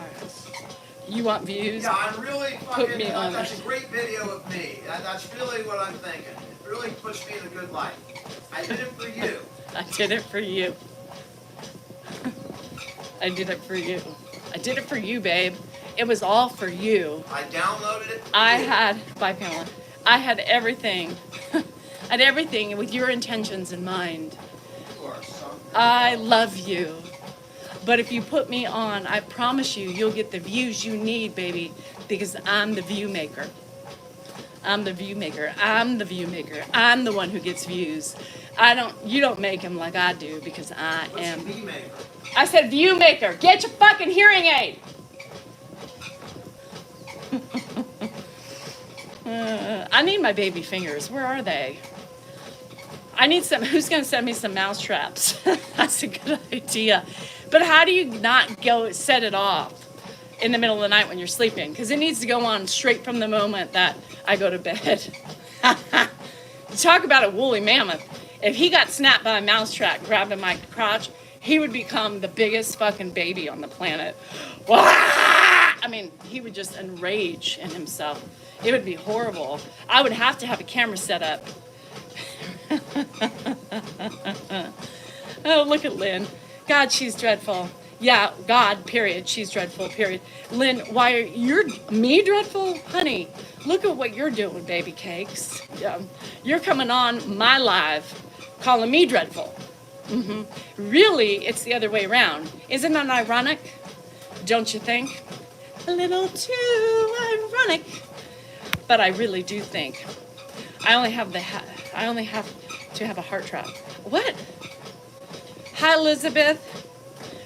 You want views? Yeah, I'm really fucking. Put me on that's it. a great video of me. That's really what I'm thinking. It really puts me in a good light. I did it for you. I did it for you. I did it for you. I did it for you, babe. It was all for you. I downloaded it. Bye, Pamela. I had everything. I had everything with your intentions in mind. Of course. I love you. But if you put me on, I promise you, you'll get the views you need, baby, because I'm the view maker. I'm the view maker. I'm the view maker. I'm the one who gets views. You don't make them like I do, because I am. What's a V-maker? I said view maker. Get your fucking hearing aid. I need my baby fingers. Where are they? I need some. Who's going to send me some mouse traps? That's a good idea. But how do you not go set it off in the middle of the night when you're sleeping? Because it needs to go on straight from the moment that I go to bed. Talk about a woolly mammoth. If he got snapped by a mouse trap grabbing my crotch, he would become the biggest fucking baby on the planet. Wah! I mean, he would just enrage in himself. It would be horrible. I would have to have a camera set up. Oh, look at Lynn. God, she's dreadful. Yeah, God, period. She's dreadful, period. Lynn, why are you're me dreadful? Honey, look at what you're doing, baby cakes. You're coming on my live, calling me dreadful. Really, it's the other way around. Isn't that ironic? Don't you think? A little too ironic. But I really do think. I only have to have a heart trap. What? Hi, Elizabeth.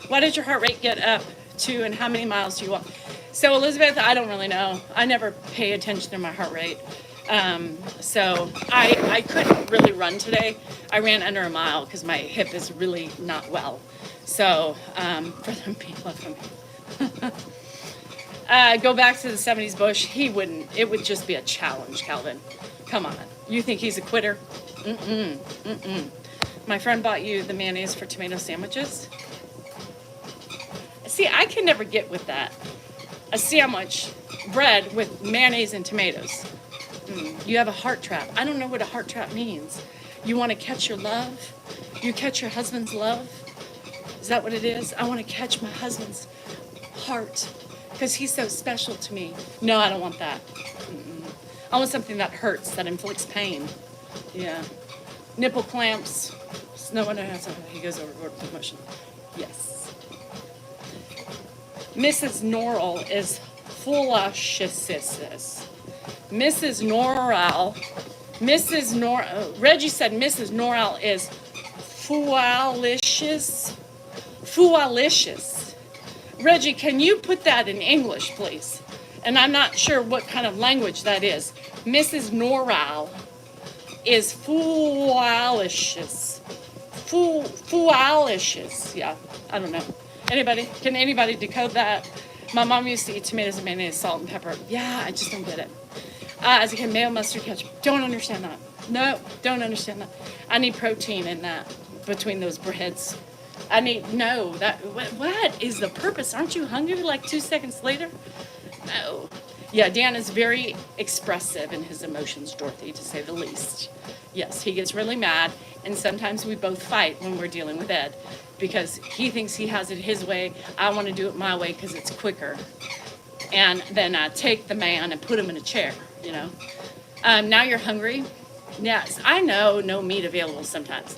What did your heart rate get up to, and how many miles do you walk? So, Elizabeth, I don't really know. I never pay attention to my heart rate. So I couldn't really run today. I ran under a mile because my hip is really not well. So, for them people from go back to the 70s Bush. He wouldn't. It would just be a challenge, Calvin. Come on. You think he's a quitter? My friend bought you the mayonnaise for tomato sandwiches. See, I can never get with that. A sandwich, bread with mayonnaise and tomatoes. You have a heart trap. I don't know what a heart trap means. You want to catch your love? You catch your husband's love? Is that what it is? I want to catch my husband's heart because he's so special to me. No, I don't want that. I want something that hurts, that inflicts pain. Yeah. Nipple clamps. No one knows. He goes overboard with emotion. Yes. Mrs. Norrell is foolishness. Mrs. Norrell. Reggie said Mrs. Norrell is foolicious. Foolicious. Reggie, can you put that in English, please? And I'm not sure what kind of language that is. Mrs. Norrell is foolicious. Foolicious. Yeah, I don't know. Anybody? Can anybody decode that? My mom used to eat tomatoes and mayonnaise, salt and pepper. Yeah, I just don't get it. As a kid, mayo, mustard, ketchup. Don't understand that. No, don't understand that. I need protein in that, between those breads. What is the purpose? Aren't you hungry like 2 seconds later? No. Yeah, Dan is very expressive in his emotions, Dorothy, to say the least. Yes, he gets really mad, and sometimes we both fight when we're dealing with Ed, because he thinks he has it his way. I want to do it my way because it's quicker. and then take the man and put him in a chair, you know. Now you're hungry. Yes, I know no meat available sometimes,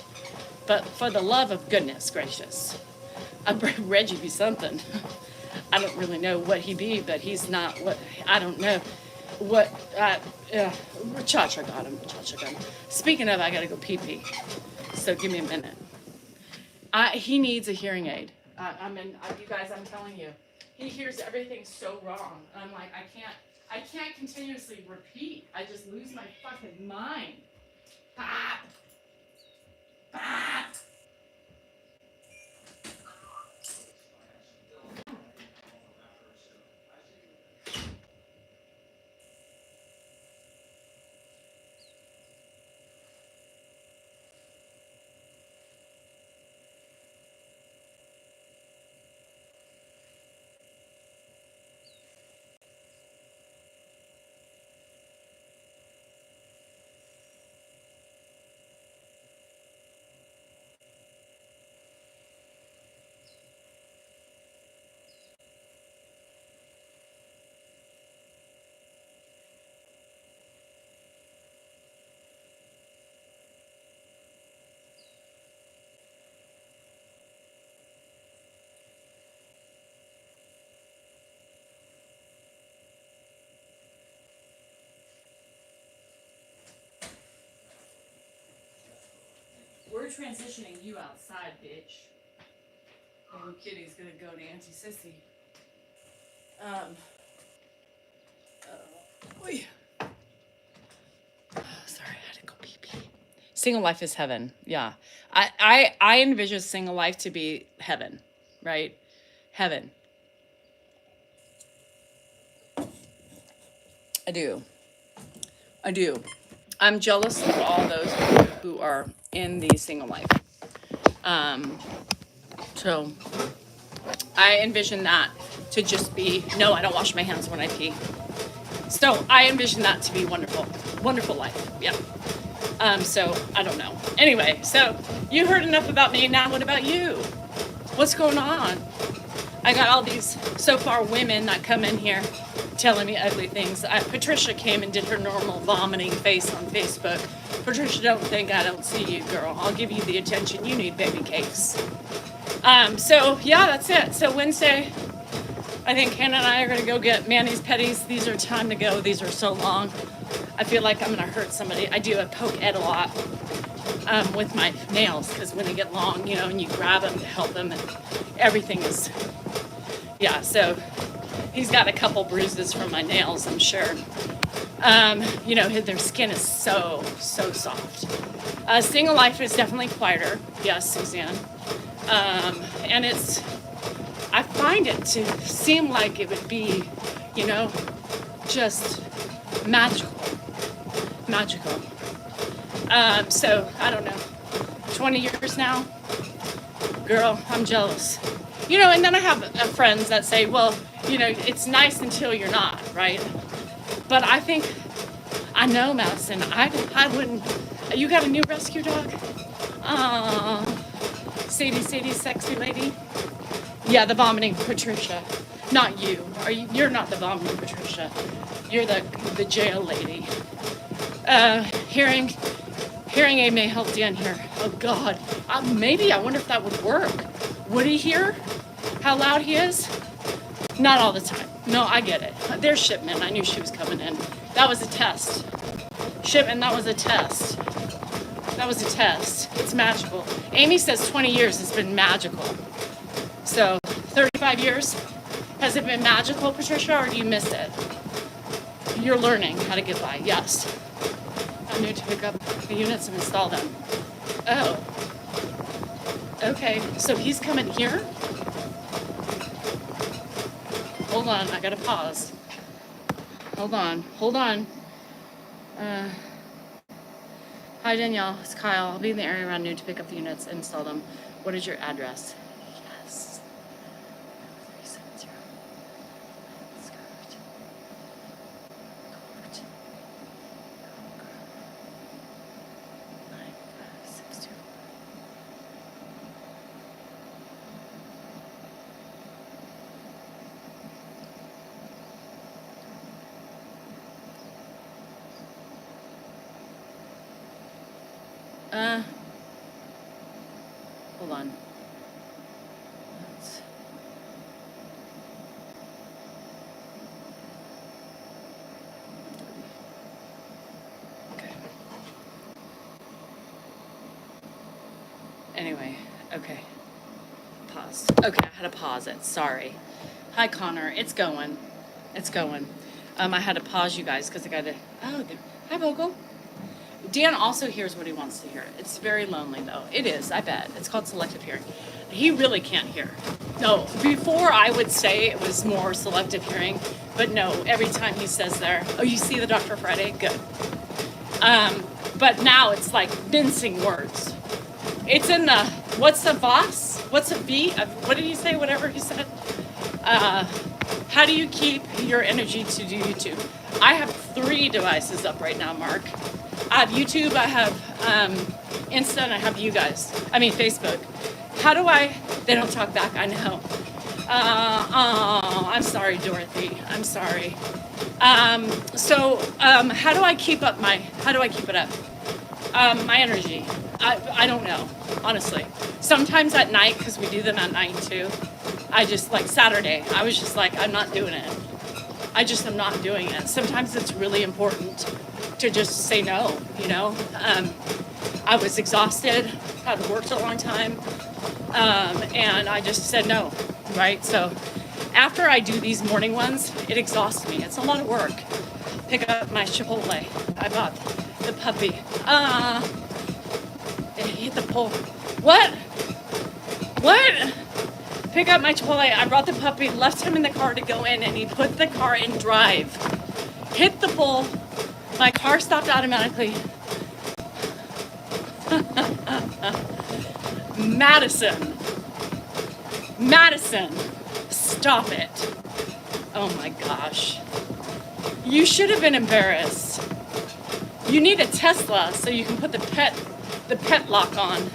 but for the love of goodness gracious, Reggie be something. I don't really know what he be, but he's not what, I don't know what, Cha-Cha got him, Cha-Cha got him. Speaking of, I gotta go pee-pee, so give me a minute. He needs a hearing aid. You guys, I'm telling you, he hears everything so wrong. I'm like, I can't continuously repeat. I just lose my fucking mind. Ah! Ah! We're transitioning you outside, bitch. Oh, Kitty's gonna go to Auntie Sissy. Oy. Sorry, I had to go pee pee. Single life is heaven. Yeah. I envision single life to be heaven, right? Heaven. I do. I do. I'm jealous of all those who are in the single life. So I envision that to just be, no, I don't wash my hands when I pee. So I envision that to be wonderful. Wonderful life. Yeah. So I don't know. Anyway, so you heard enough about me. Now what about you? What's going on? I got all these so far women that come in here telling me ugly things. Patricia came and did her normal vomiting face on Facebook. Patricia, don't think I don't see you, girl. I'll give you the attention you need, baby cakes. So yeah, that's it. So Wednesday, I think Hannah and I are gonna go get Manny's petties. These are time to go. These are so long. I feel like I'm gonna hurt somebody. I do a poke Ed a lot with my nails because when they get long, you know, and you grab them to help them, and everything is, yeah. So he's got a couple bruises from my nails, I'm sure. You know, their skin is so soft. Single life is definitely quieter. Yes, Suzanne. And I find it to seem like it would be, you know, just magical. So I don't know, 20 years now, girl, I'm jealous. You know, and then I have friends that say, well, you know, it's nice until you're not, right? But I think, I know, Madison, I wouldn't, you got a new rescue dog? Sadie, sexy lady. Yeah, the vomiting Patricia. Not you. You're not the vomiting Patricia. You're the jail lady. Hearing aid may help Dan here. Oh God. Maybe, I wonder if that would work. Would he hear how loud he is? Not all the time. No, I get it. There's Shipman. I knew she was coming in. That was a test. Shipman, that was a test. That was a test. It's magical. Amy says 20 years has been magical. So 35 years, has it been magical, Patricia, or do you miss it? You're learning how to get by, yes. I need to pick up the units and install them. Oh. Okay, so he's coming here? Hold on, I gotta pause. Hold on. Hi Danielle, it's Kyle. I'll be in the area around noon to pick up the units and install them. What is your address? Yes. 370. Skirt. 9562. Uh, hold on. Let's- Okay. Anyway, okay. Pause. Okay, I had to pause it. Sorry. Hi, Connor. It's going. It's going. I had to pause you guys because I got to. Oh, hi, Vogel. Dan also hears what he wants to hear. It's very lonely, though. It is, I bet. It's called selective hearing. He really can't hear. No, before I would say it was more selective hearing, but no, every time he says there, oh, you see the Dr. Friday? Good. But now it's like mincing words. It's in the, what's a VOS? What's a V? What did he say? Whatever he said. How do you keep your energy to do YouTube? I have 3 devices up right now, Mark. I have YouTube, I have Insta, and I have you guys. I mean, Facebook. How do I, they don't talk back, I know. Oh, I'm sorry, Dorothy. I'm sorry. How do I keep up it up? My energy. I don't know, honestly. Sometimes at night, because we do them at night too, I just, like Saturday, I was just like, I'm not doing it. I just am not doing it. Sometimes it's really important to just say no, you know? I was exhausted, had worked a long time, and I just said no, right? So after I do these morning ones, it exhausts me. It's a lot of work. Pick up my Chipotle. I bought the puppy. It hit the pole. What? Pick up my Chipotle. I brought the puppy, left him in the car to go in, and he put the car in drive. Hit the pole. My car stopped automatically. Madison, stop it. Oh my gosh. You should have been embarrassed. You need a Tesla so you can put the pet lock on.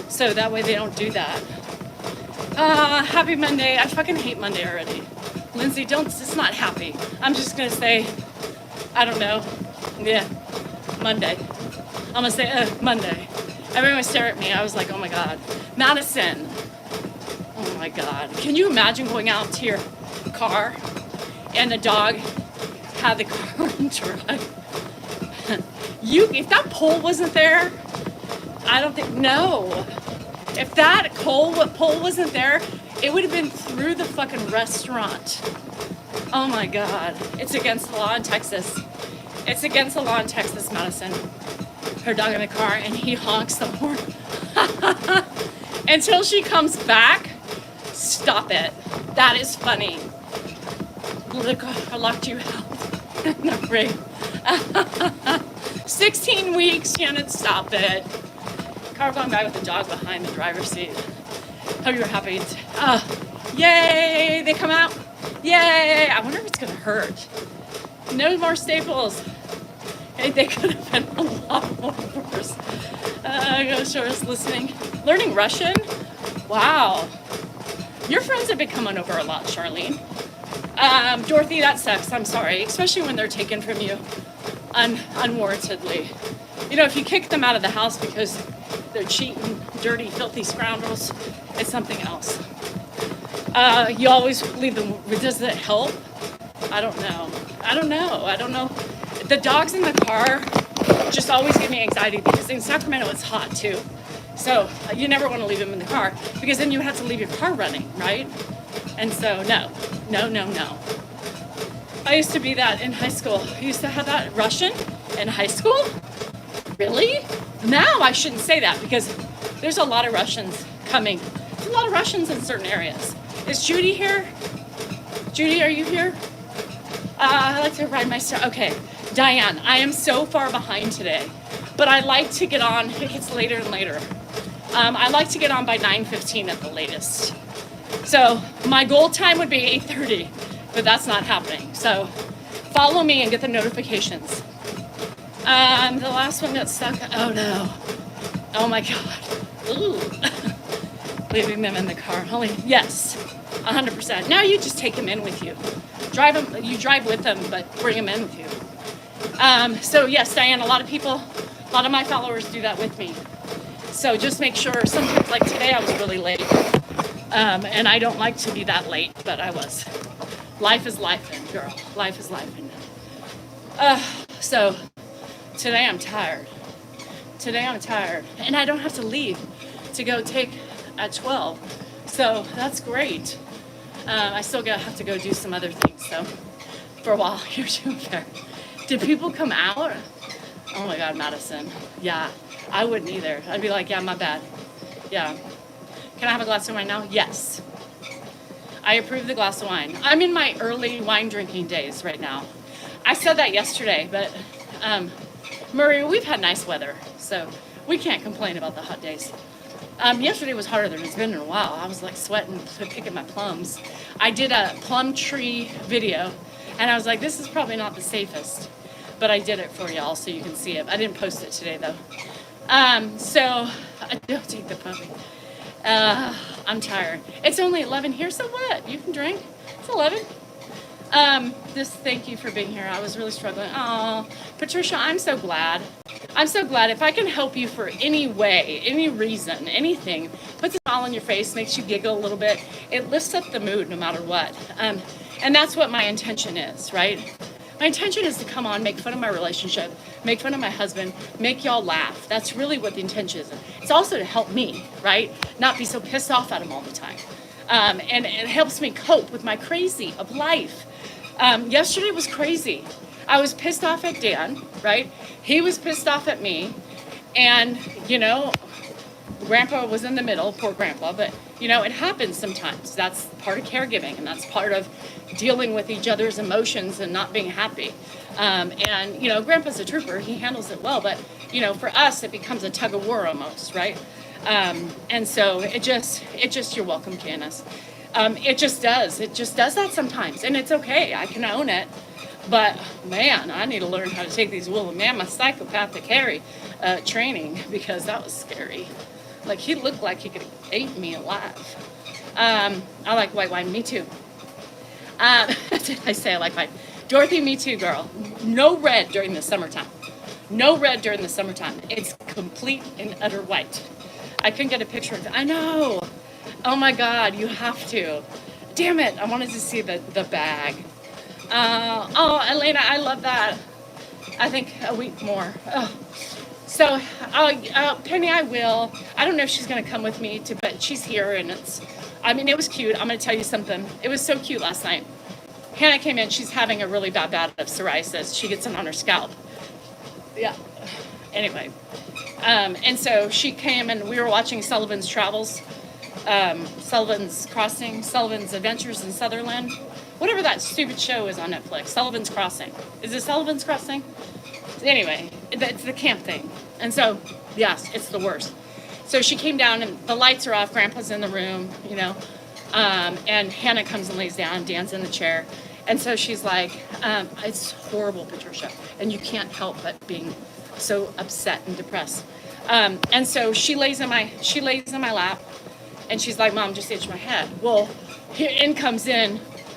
So that way they don't do that. Happy Monday. I fucking hate Monday already. Lindsay, it's not happy. I'm just gonna say, I don't know. Yeah, Monday. I'm gonna say, Monday. Everyone stare at me. I was like, oh my God. Madison. Oh my God. Can you imagine going out to your car and the dog had the car in drive? If that pole wasn't there, I don't think, no. If that pole wasn't there, it would have been through the fucking restaurant. Oh my God. It's against the law in Texas. It's against the law in Texas, Madison. Her dog in the car and he honks the horn. Until she comes back, stop it. That is funny. Look, I locked you out. No, right. 16 weeks, Shannon, stop it. Car going by with the dog behind the driver's seat. Hope you're happy. Yay, they come out. Yay. I wonder if it's gonna hurt. No more staples. Hey, they could have been a lot more worse. Short's listening. Learning Russian? Wow. Your friends have been coming over a lot, Charlene. Dorothy, that sucks. I'm sorry. Especially when they're taken from you unwarrantedly. You know, if you kick them out of the house because they're cheating, dirty, filthy scoundrels, it's something else. You always leave them. Does that help? I don't know. The dogs in the car just always give me anxiety because in Sacramento it's hot too. So you never want to leave them in the car because then you have to leave your car running, right? And so no. I used to be that in high school. I used to have that Russian in high school. Really? Now I shouldn't say that because there's a lot of Russians coming. There's a lot of Russians in certain areas. Is Judy here? Judy, are you here? I like to ride my star. Okay, Diane, I am so far behind today, but I like to get on. It gets later and later. I like to get on by 9:15 at the latest. So my goal time would be 8:30, but that's not happening. So follow me and get the notifications. The last one got stuck. Oh no. Oh my God. Ooh. Leaving them in the car. Yes, 100%. Now you just take them in with you. You drive with them, but bring them in with you. So yes, Diane, a lot of my followers do that with me. So just make sure, sometimes like today I was really late. And I don't like to be that late, but I was. Life is life, girl. Life is life. So today I'm tired. Today I'm tired. And I don't have to leave to go take at 12. So that's great. I still have to go do some other things. So for a while, you're doing fair. Did people come out? Oh my God, Madison. Yeah, I wouldn't either. I'd be like, yeah, my bad. Yeah. Can I have a glass of wine now? Yes. I approve the glass of wine. I'm in my early wine drinking days right now. I said that yesterday, but Murray, we've had nice weather, so we can't complain about the hot days. Yesterday was harder than it's been in a while. I was like sweating, picking my plums. I did a plum tree video, and I was like, this is probably not the safest, but I did it for y'all so you can see it. I didn't post it today though. So don't take the puppy. I'm tired. It's only 11 here, so what? You can drink. It's 11. Just thank you for being here. I was really struggling. Oh, Patricia, I'm so glad. I'm so glad if I can help you for any way, any reason, anything, puts a smile on your face, makes you giggle a little bit. It lifts up the mood no matter what. And that's what my intention is, right? My intention is to come on, make fun of my relationship, make fun of my husband, make y'all laugh. That's really what the intention is. It's also to help me, right? Not be so pissed off at him all the time. And it helps me cope with my crazy of life. Yesterday was crazy. I was pissed off at Dan, right? He was pissed off at me. And, you know, Grandpa was in the middle, poor Grandpa, but, you know, it happens sometimes. That's part of caregiving, and that's part of dealing with each other's emotions and not being happy. And, you know, Grandpa's a trooper. He handles it well, but, you know, for us, it becomes a tug of war almost, right? And so it just, you're welcome, Candace. It just does that sometimes, and it's okay. I can own it. But man, I need to learn how to take these woolly mammoth psychopathic Harry training, because that was scary. Like, he looked like he could have ate me alive. I like white wine, me too. Did I say I like wine? Dorothy, me too, girl. No red during the summertime. No red during the summertime. It's complete and utter white. I couldn't get a picture of it. I know. Oh my God, you have to. Damn it, I wanted to see the bag. Oh, Elena, I love that. I think a week more. Oh. So, Penny, I will. I don't know if she's going to come with me, but she's here, and it was cute. I'm going to tell you something. It was so cute last night. Hannah came in. She's having a really bad bout of psoriasis. She gets it on her scalp. Yeah. Anyway. And so she came, and we were watching Sullivan's Travels, Sullivan's Crossing, Sullivan's Adventures in Sutherland. Whatever that stupid show is on Netflix. Sullivan's Crossing. Is it Sullivan's Crossing? Anyway, it's the camp thing. And so, yes, it's the worst. So she came down, and the lights are off. Grandpa's in the room, you know. And Hannah comes and lays down. Dan's in the chair. And so she's like, it's horrible, Patricia. And you can't help but being so upset and depressed. And so she lays in my lap. And she's like, Mom, just itch my head. Well, in comes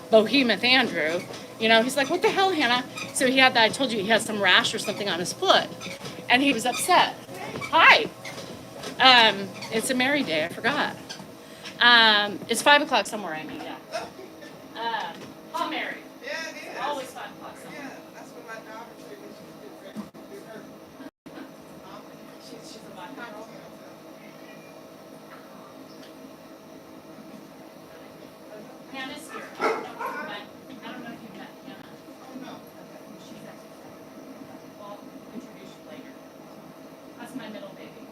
Behemoth Andrew. You know, he's like, what the hell, Hannah? So he had that, I told you, he had some rash or something on his foot. And he was upset. Hi. It's a Mary Day, I forgot. It's 5 o'clock somewhere, Amy, yeah. Call Mary. Yeah, it is. Always 5 o'clock somewhere. Yeah, that's what my daughter's doing. She's a black girl. Hannah's here. I don't know if you've met Hannah. Oh, no. Okay. She's actually I'll introduce you later. That's my middle baby.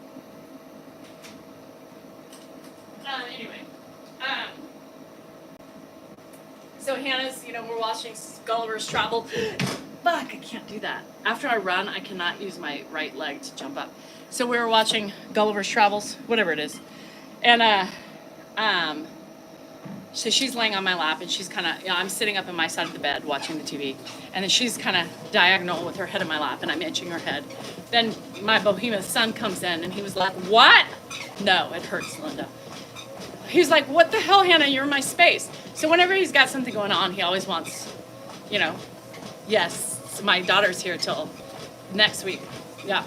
Anyway. So Hannah's, you know, we're watching Gulliver's Travel. Fuck, I can't do that. After I run, I cannot use my right leg to jump up. So we were watching Gulliver's Travels, whatever it is. And, so she's laying on my lap, and she's kind of, you know, I'm sitting up in my side of the bed watching the TV, and then she's kind of diagonal with her head in my lap, and I'm itching her head. Then my behemoth son comes in, and he was like, what? No, it hurts, Linda. He was like, what the hell, Hannah, you're in my space. So whenever he's got something going on, he always wants, you know, yes, my daughter's here till next week. Yeah.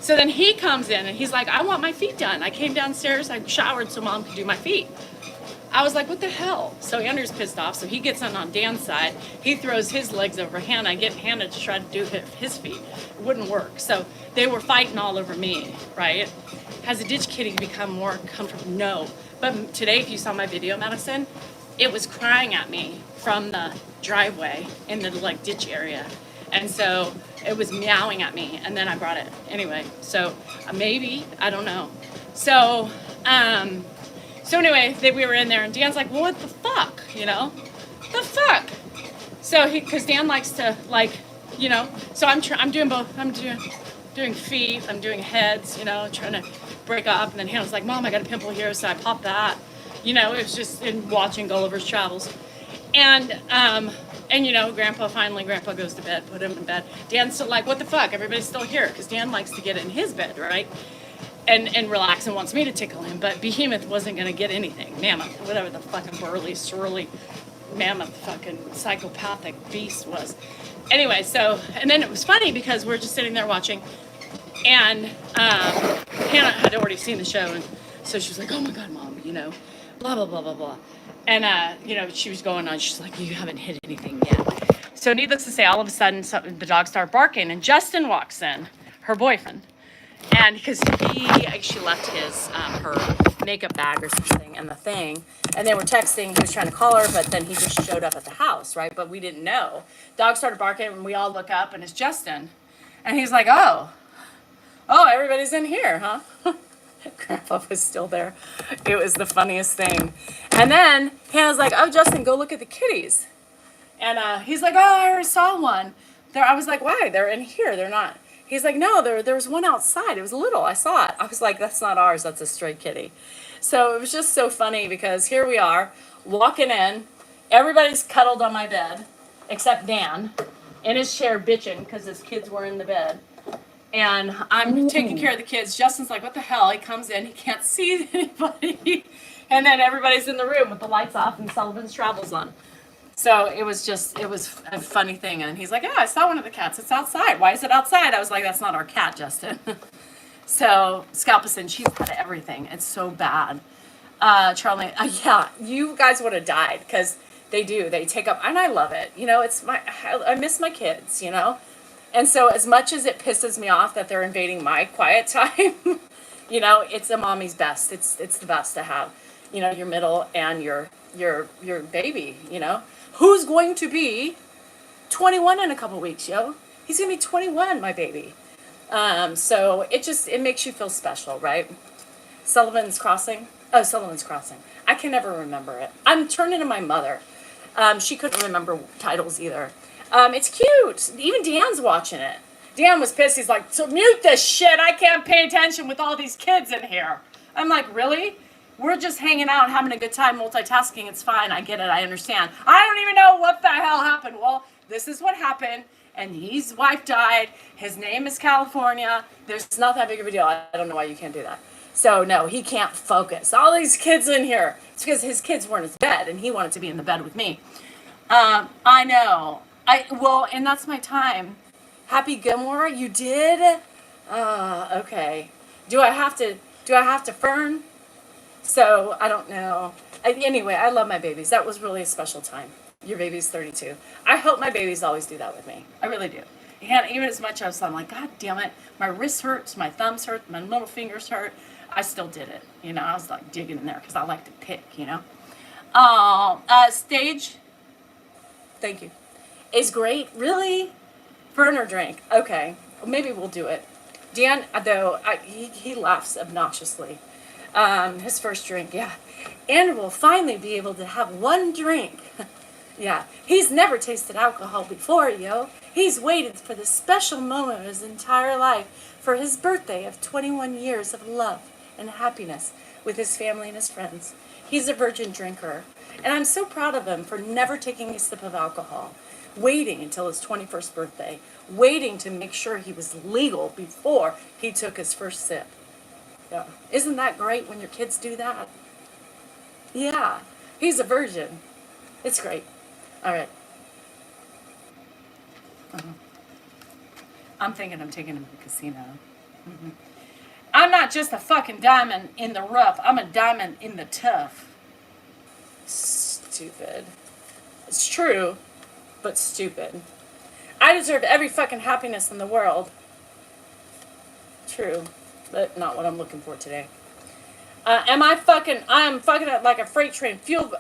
So then he comes in and he's like, I want my feet done. I came downstairs, I showered so mom could do my feet. I was like, what the hell? So Andrew's pissed off, so he gets on Dan's side. He throws his legs over Hannah. I get Hannah to try to do his feet. It wouldn't work. So they were fighting all over me, right? Has a ditch kitty become more comfortable? No. But today, if you saw my video, Madison, it was crying at me from the driveway in the like ditch area. And so it was meowing at me, and then I brought it. Anyway, so maybe, I don't know. So anyway, we were in there, and Dan's like, well, what the fuck, you know? The fuck? So because Dan likes to, like, you know, so I'm doing both. I'm doing feet, I'm doing heads, you know, trying to break up. And then Hannah's like, Mom, I got a pimple here, so I popped that. You know, it was just in watching Gulliver's Travels. And you know, Grandpa goes to bed, put him in bed. Dan's still like, what the fuck? Everybody's still here, because Dan likes to get in his bed, right? And relax and wants me to tickle him, but Behemoth wasn't gonna get anything. Mammoth, whatever the fucking burly, surly, mammoth fucking psychopathic beast was. Anyway, so, and then it was funny because we're just sitting there watching, and Hannah had already seen the show, and so she was like, oh my God, Mom, you know, blah, blah, blah, blah, blah. And, you know, she was going on, she's like, you haven't hit anything yet. So needless to say, all of a sudden, the dogs start barking, and Justin walks in, her boyfriend. And because she left his, her makeup bag or something in the thing, and they were texting, he was trying to call her, but then he just showed up at the house, right? But we didn't know. Dog started barking, and we all look up, and it's Justin. And he's like, oh, everybody's in here, huh? Grandpa was still there. It was the funniest thing. And then Hannah's like, oh, Justin, go look at the kitties. And he's like, oh, I already saw one. I was like, why? They're in here. They're not. He's like, no, there was one outside. It was little. I saw it. I was like, that's not ours. That's a stray kitty. So it was just so funny because here we are walking in. Everybody's cuddled on my bed except Dan in his chair bitching because his kids were in the bed. And I'm taking care of the kids. Justin's like, what the hell? He comes in. He can't see anybody. And then everybody's in the room with the lights off and Sullivan's Travels on. So it was a funny thing. And he's like, oh, I saw one of the cats. It's outside. Why is it outside? I was like, that's not our cat, Justin. So Scalpison, she's had everything. It's so bad. Charlie, yeah, you guys would have died because they do. They take up, and I love it. You know, I miss my kids, you know. And so as much as it pisses me off that they're invading my quiet time, you know, it's a mommy's best. It's the best to have, you know, your middle and your baby, you know. Who's going to be 21 in a couple weeks, yo? He's going to be 21, my baby. So it makes you feel special, right? Sullivan's Crossing. Oh, Sullivan's Crossing. I can never remember it. I'm turning to my mother. She couldn't remember titles either. It's cute. Even Dan's watching it. Dan was pissed. He's like, so mute this shit. I can't pay attention with all these kids in here. I'm like, really? We're just hanging out, having a good time, multitasking. It's fine. I get it. I understand. I don't even know what the hell happened. Well, this is what happened. And his wife died. His name is California. There's not that big of a deal. I don't know why you can't do that. So, no, he can't focus. All these kids in here. It's because his kids weren't in his bed, and he wanted to be in the bed with me. I know. And that's my time. Happy Gilmore, you did? Okay. Do I have to fern? So, I don't know. Anyway, I love my babies. That was really a special time. Your baby's 32. I hope my babies always do that with me. I really do. And even as much as I'm like, God damn it, my wrist hurts, my thumbs hurt, my little fingers hurt, I still did it. You know, I was like digging in there because I like to pick, you know. Stage, thank you, is great. Really? Burn or drink? Okay, maybe we'll do it. Dan, though, he laughs obnoxiously. His first drink, yeah. And we'll finally be able to have one drink. Yeah, he's never tasted alcohol before, yo. He's waited for this special moment of his entire life for his birthday of 21 years of love and happiness with his family and his friends. He's a virgin drinker, and I'm so proud of him for never taking a sip of alcohol, waiting until his 21st birthday, waiting to make sure he was legal before he took his first sip. Yeah. Isn't that great when your kids do that? Yeah, he's a virgin. It's great. All right. I'm thinking I'm taking him to the casino. I'm not just a fucking diamond in the rough. I'm a diamond in the tough. Stupid. It's true, but stupid. I deserve every fucking happiness in the world. True, but not what I'm looking for today. I am fucking like a freight train fueled.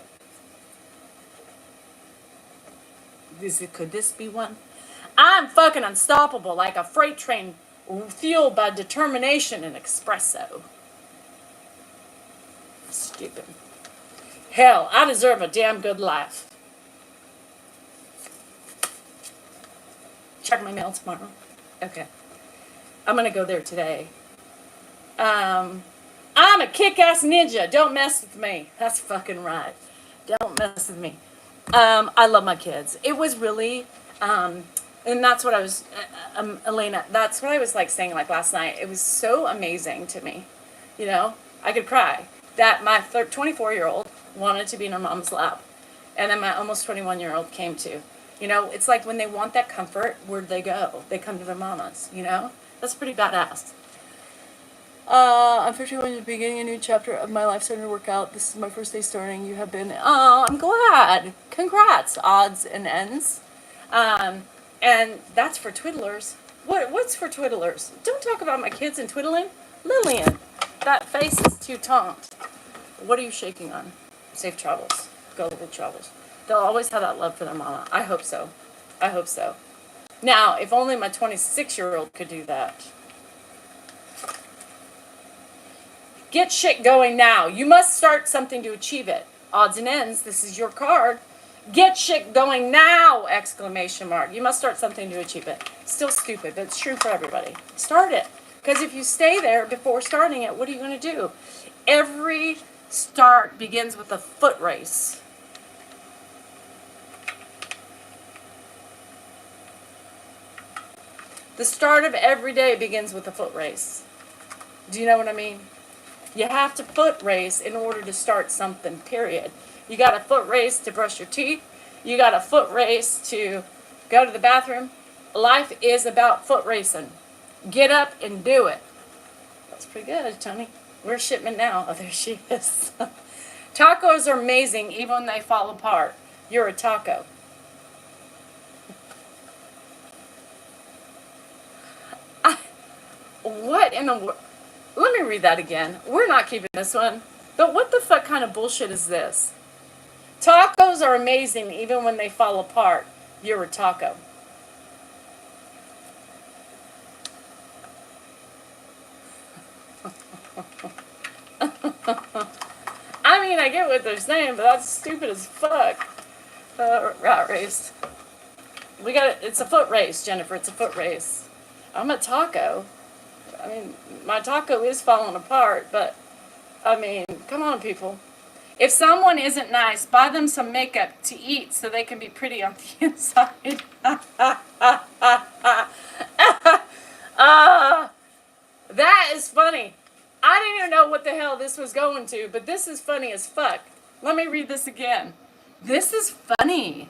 Could this be one? I'm fucking unstoppable like a freight train fueled by determination and espresso. Stupid. Hell, I deserve a damn good life. Check my mail tomorrow. Okay. I'm gonna go there today. I'm a kick-ass ninja. Don't mess with me. That's fucking right. Don't mess with me. I love my kids. It was really, and that's what I was, Elena, that's what I was like saying like last night. It was so amazing to me. You know, I could cry that my 24-year-old wanted to be in her mom's lap. And then my almost 21-year-old came to. You know, it's like when they want that comfort, where'd they go? They come to their mamas, you know? That's pretty badass. I'm 51 and beginning a new chapter of my life starting to work out. This is my first day starting. You have been, I'm glad. Congrats, odds and ends. And that's for twiddlers. What's for twiddlers? Don't talk about my kids and twiddling. Lillian, that face is too taunt. What are you shaking on? Safe travels. Go with travels. They'll always have that love for their mama. I hope so. I hope so. Now, if only my 26-year-old could do that. Get shit going now. You must start something to achieve it. Odds and ends, this is your card. Get shit going now! Exclamation mark. You must start something to achieve it. Still stupid, but it's true for everybody. Start it. Because if you stay there before starting it, what are you going to do? Every start begins with a foot race. The start of every day begins with a foot race. Do you know what I mean? You have to foot race in order to start something, period. You got a foot race to brush your teeth. You got a foot race to go to the bathroom. Life is about foot racing. Get up and do it. That's pretty good, Tony. Where's Shipment now? Oh, there she is. Tacos are amazing even when they fall apart. You're a taco. What in the world? Let me read that again. We're not keeping this one. But what the fuck kind of bullshit is this? Tacos are amazing even when they fall apart. You're a taco. I mean, I get what they're saying, but that's stupid as fuck. Rat race. It's a foot race, Jennifer. It's a foot race. I'm a taco. I mean, my taco is falling apart, but, I mean, come on, people. If someone isn't nice, buy them some makeup to eat so they can be pretty on the inside. That is funny. I didn't even know what the hell this was going to, but this is funny as fuck. Let me read this again. This is funny.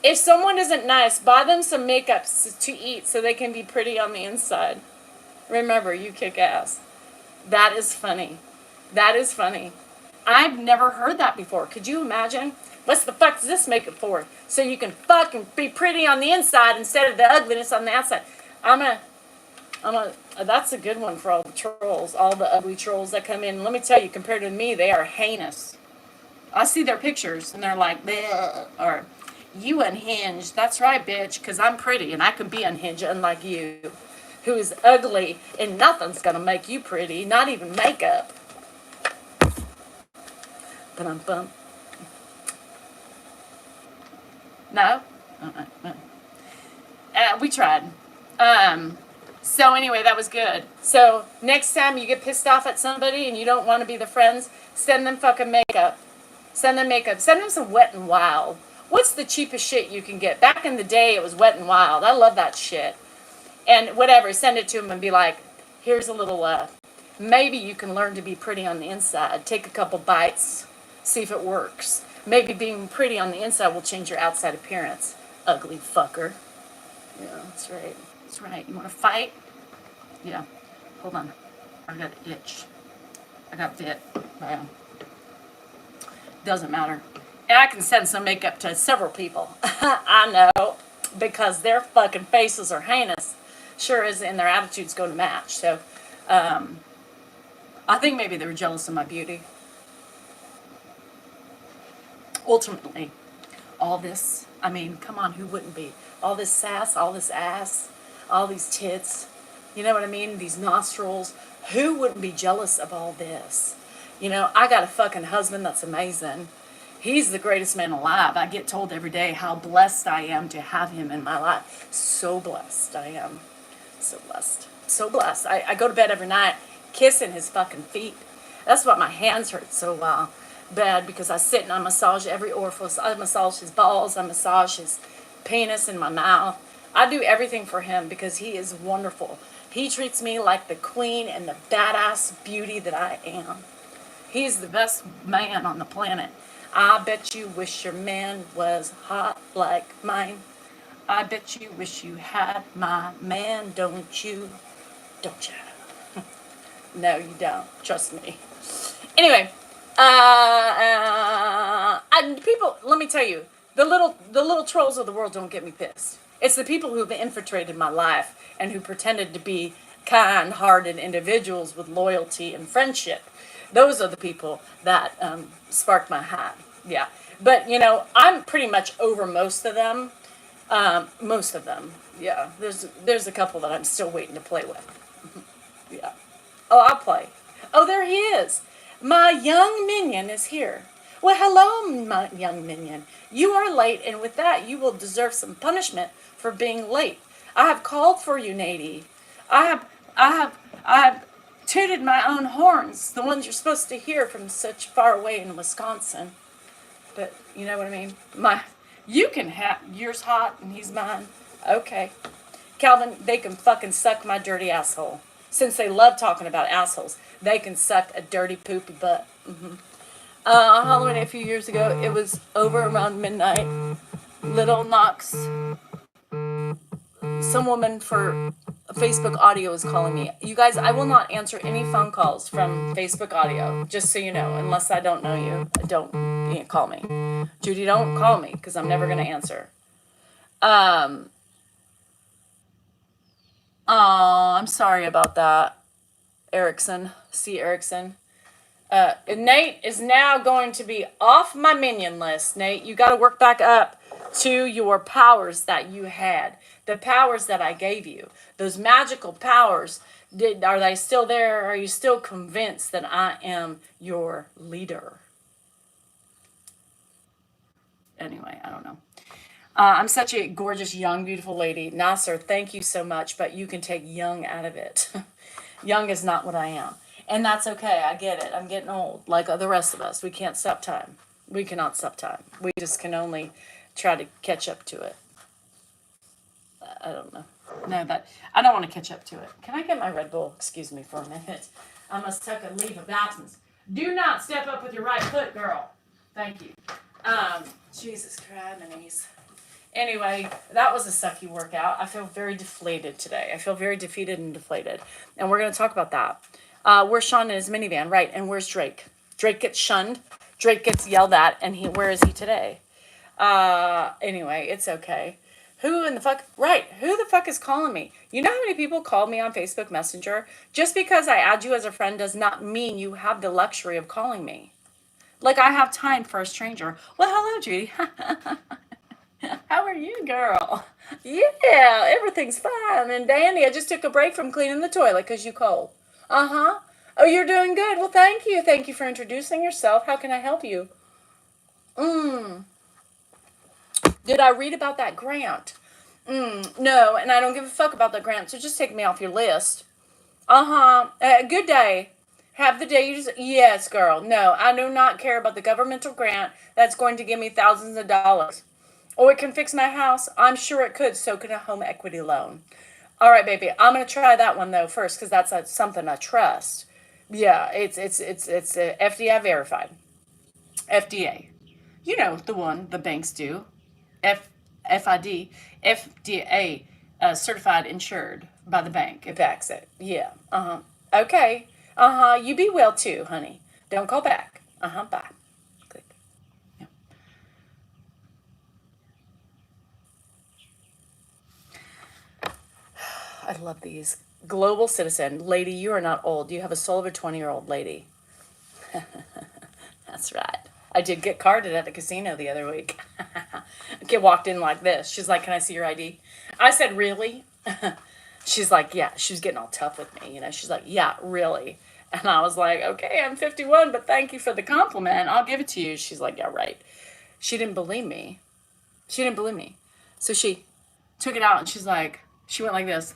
If someone isn't nice, buy them some makeup to eat so they can be pretty on the inside. Remember, you kick ass. That is funny. That is funny. I've never heard that before. Could you imagine? What's the fuck does this make it for? So you can fucking be pretty on the inside instead of the ugliness on the outside. That's a good one for all the trolls, all the ugly trolls that come in. Let me tell you, compared to me, they are heinous. I see their pictures and they're like, bleh, or you unhinged. That's right, bitch, because I'm pretty and I can be unhinged unlike you, who is ugly and nothing's going to make you pretty, not even makeup. Bum. No? We tried. So anyway, that was good. So next time you get pissed off at somebody and you don't want to be the friends, send them fucking makeup. Send them makeup. Send them some Wet n Wild. What's the cheapest shit you can get? Back in the day, it was Wet n Wild. I love that shit. And whatever, send it to them and be like, here's a little, maybe you can learn to be pretty on the inside. Take a couple bites, see if it works. Maybe being pretty on the inside will change your outside appearance. Ugly fucker. Yeah, that's right. That's right. You want to fight? Yeah. Hold on. I got an itch. I got bit. Wow. Doesn't matter. And I can send some makeup to several people. I know. Because their fucking faces are heinous. Sure is, and their attitude's going to match. So, I think maybe they were jealous of my beauty. Ultimately, all this, I mean, come on, who wouldn't be? All this sass, all this ass, all these tits, you know what I mean? These nostrils. Who wouldn't be jealous of all this? You know, I got a fucking husband that's amazing. He's the greatest man alive. I get told every day how blessed I am to have him in my life. So blessed I am. So blessed. So blessed. I go to bed every night kissing his fucking feet. That's why my hands hurt so bad, because I sit and I massage every orifice. I massage his balls. I massage his penis in my mouth. I do everything for him because he is wonderful. He treats me like the queen and the badass beauty that I am. He's the best man on the planet. I bet you wish your man was hot like mine. I bet you wish you had my man, don't you? Don't you? No, you don't. Trust me. Anyway, people, let me tell you, the little trolls of the world don't get me pissed. It's the people who've infiltrated my life and who pretended to be kind-hearted individuals with loyalty and friendship. Those are the people that spark my hat. Yeah. But, you know, I'm pretty much over most of them. Most of them. Yeah. There's a couple that I'm still waiting to play with. Yeah. Oh, I'll play. Oh, there he is. My young minion is here. Well, hello, my young minion. You are late, and with that, you will deserve some punishment for being late. I have called for you, Nady. I have tooted my own horns, the ones you're supposed to hear from such far away in Wisconsin. But you know what I mean? You can have yours hot and he's mine. Okay. Calvin, they can fucking suck my dirty asshole. Since they love talking about assholes, they can suck a dirty poopy butt. Halloween a few years ago, it was over around midnight. Little Knox, some woman for Facebook audio is calling me. You guys, I will not answer any phone calls from Facebook audio, just so you know, unless I don't know you. Don't call me. Judy, don't call me, because I'm never going to answer. I'm sorry about that, Erickson. C. Erickson. Nate is now going to be off my minion list. Nate, you got to work back up to your powers that you had. The powers that I gave you. Those magical powers. Are they still there? Are you still convinced that I am your leader? Anyway, I don't know. I'm such a gorgeous, young, beautiful lady. Nasser, thank you so much, but you can take young out of it. Young is not what I am. And that's okay. I get it. I'm getting old, like the rest of us. We can't stop time. We cannot stop time. We just can only try to catch up to it. I don't know. No, but I don't want to catch up to it. Can I get my Red Bull? Excuse me for a minute. I must take a leave of absence. Do not step up with your right foot, girl. Thank you. Jesus Christ. Anyway, that was a sucky workout. I feel very deflated today. I feel very defeated and deflated. And we're going to talk about that. Where's Sean in his minivan? Right. And where's Drake? Drake gets shunned. Drake gets yelled at. And where is he today? Anyway, it's okay. Who in the fuck? Right. Who the fuck is calling me? You know how many people call me on Facebook Messenger? Just because I add you as a friend does not mean you have the luxury of calling me. Like I have time for a stranger. Well, hello, Judy. How are you, girl? Yeah, everything's fine. And Danny, I just took a break from cleaning the toilet because you cold. Uh-huh. Oh, you're doing good. Well, thank you. Thank you for introducing yourself. How can I help you? Did I read about that grant? No, and I don't give a fuck about the grant, so just take me off your list. Uh-huh. Good day. Have the day you just... Yes, girl. No, I do not care about the governmental grant that's going to give me thousands of dollars. Or it can fix my house. I'm sure it could. So can a home equity loan. All right, baby. I'm going to try that one, though, first, because that's something I trust. Yeah, it's FDI verified. FDA. You know, the one the banks do. FID. FDA certified insured by the bank. It backs it. Yeah. Uh-huh. Okay. You be well too, honey. Don't call back. Bye. Click. Yeah. I love these. Global citizen. Lady, you are not old. You have a soul of a 20-year-old lady. That's right. I did get carded at the casino the other week. A kid walked in like this. She's like, "Can I see your ID?" I said, "Really?" She's like, "Yeah." She was getting all tough with me, you know. She's like, "Yeah, really?" And I was like, "Okay, I'm 51, but thank you for the compliment. I'll give it to you." She's like, "Yeah, right." She didn't believe me. She didn't believe me. So she took it out and she's like, she went like this.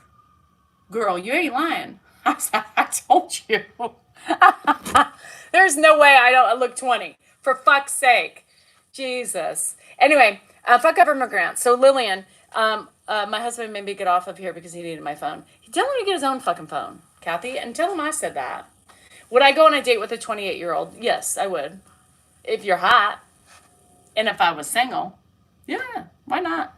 "Girl, you ain't lying." I said, "I told you." There's no way I look 20. For fuck's sake. Jesus. Anyway, fuck government grants. So Lillian, my husband made me get off of here because he needed my phone. Tell him to get his own fucking phone, Kathy, and tell him I said that. Would I go on a date with a 28-year-old? Yes, I would. If you're hot. And if I was single. Yeah, why not?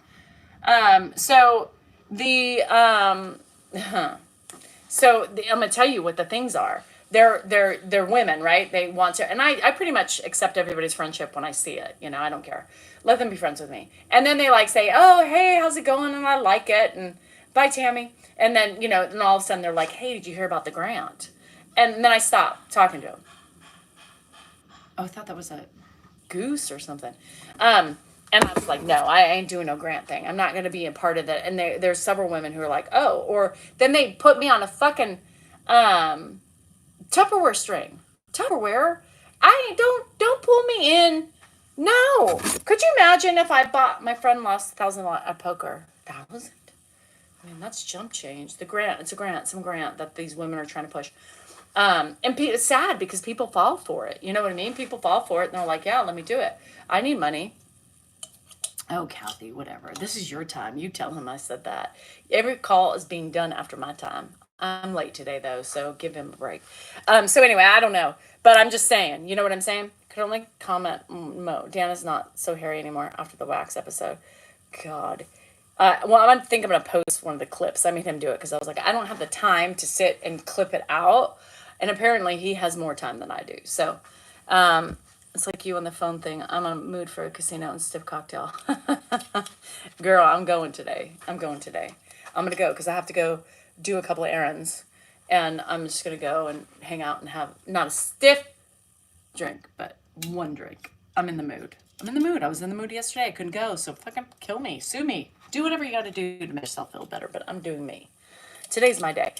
So the I'm gonna tell you what the things are. They're women, right? They want to, and I pretty much accept everybody's friendship when I see it. You know, I don't care. Let them be friends with me. And then they like say, "Oh, hey, how's it going?" And I like it. And bye, Tammy. And then then all of a sudden they're like, "Hey, did you hear about the grant?" And then I stop talking to them. Oh, I thought that was a goose or something. And I was like, "No, I ain't doing no grant thing. I'm not going to be a part of that." And there's several women who are like, "Oh," or then they put me on a fucking Tupperware string. Tupperware? Don't pull me in. No. Could you imagine if I bought my friend lost 1,000 at poker? 1,000? I mean, that's jump change. The grant, it's a grant, some grant that these women are trying to push. And it's sad because people fall for it. You know what I mean? People fall for it and they're like, "Yeah, let me do it. I need money." Oh, Kathy, whatever. This is your time. You tell him I said that. Every call is being done after my time. I'm late today, though, so give him a break. So anyway, I don't know. But I'm just saying. You know what I'm saying? Could only comment. Mo. Dan is not so hairy anymore after the wax episode. God. Well, I think I'm going to post one of the clips. I made him do it because I was like, I don't have the time to sit and clip it out. And apparently he has more time than I do. So it's like you on the phone thing. I'm in a mood for a casino and stiff cocktail. Girl, I'm going today. I'm going to go because I have to go do a couple of errands. And I'm just going to go and hang out and have not a stiff drink, but one drink. I'm in the mood. I was in the mood yesterday. I couldn't go. So fucking kill me. Sue me. Do whatever you got to do to make yourself feel better. But I'm doing me. Today's my day.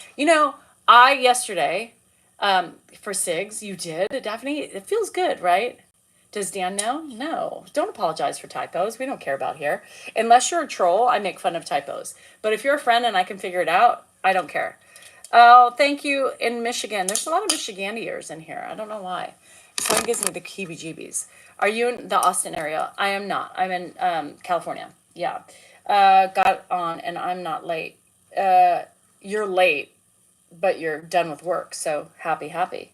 I yesterday, for SIGs, you did, Daphne. It feels good, right? Does Dan know? No. Don't apologize for typos. We don't care about here. Unless you're a troll, I make fun of typos. But if you're a friend and I can figure it out, I don't care. Oh, thank you in Michigan. There's a lot of Michigander in here. I don't know why. Someone gives me the heebie-jeebies. Are you in the Austin area? I am not. I'm in California. Yeah. Got on and I'm not late. You're late, but you're done with work. So happy.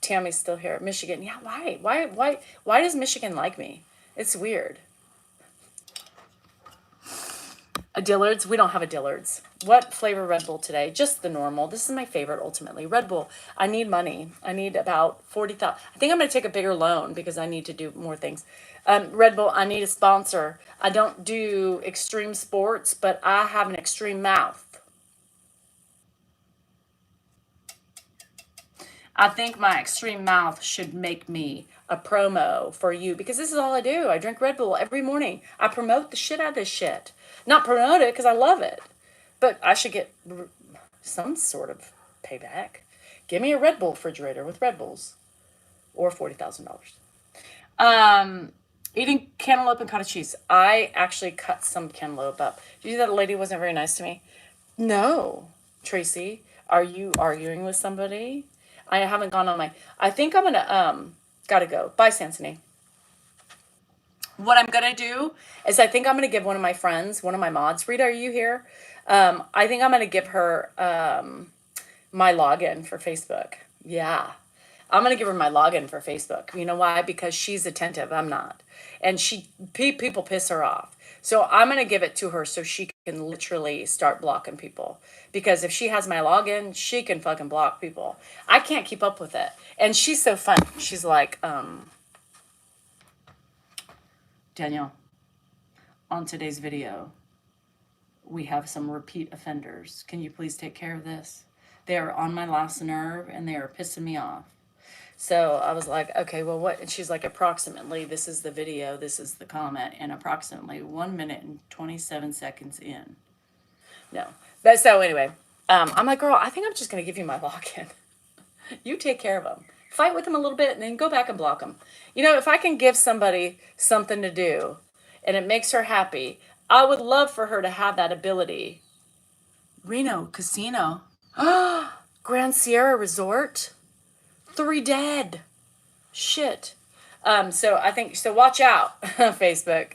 Tammy's still here. Michigan. Yeah. Why does Michigan like me? It's weird. A Dillard's? We don't have a Dillard's. What flavor Red Bull today? Just the normal. This is my favorite, ultimately. Red Bull. I need money. I need about 40,000. I think I'm going to take a bigger loan because I need to do more things. Red Bull, I need a sponsor. I don't do extreme sports, but I have an extreme mouth. I think my extreme mouth should make me a promo for you because this is all I do. I drink Red Bull every morning. I promote the shit out of this shit. Not promote it because I love it, but I should get some sort of payback. Give me a Red Bull refrigerator with Red Bulls or $40,000. Eating cantaloupe and cottage cheese. I actually cut some cantaloupe up. Did you see that lady wasn't very nice to me? No. Tracy, are you arguing with somebody? I haven't gone on I think I'm gonna gotta go. Bye, Sansony. What I'm gonna do is I think I'm gonna give one of my friends, one of my mods. Rita, are you here? I think I'm gonna give her my login for Facebook. Yeah. I'm gonna give her my login for Facebook. You know why? Because she's attentive. I'm not, and people piss her off. So I'm gonna give it to her so she can literally start blocking people. Because if she has my login, she can fucking block people. I can't keep up with it. And she's so fun. She's like, Danielle, on today's video, we have some repeat offenders. Can you please take care of this? They are on my last nerve and they are pissing me off. So I was like, okay, well, what? And she's like, approximately, this is the video, this is the comment, and approximately 1 minute and 27 seconds in. No. But so anyway, I'm like, girl, I think I'm just going to give you my login. You take care of them. Fight with them a little bit and then go back and block them. You know, if I can give somebody something to do and it makes her happy, I would love for her to have that ability. Reno Casino. Grand Sierra Resort. 3 dead. Shit. So I think, so watch out, Facebook.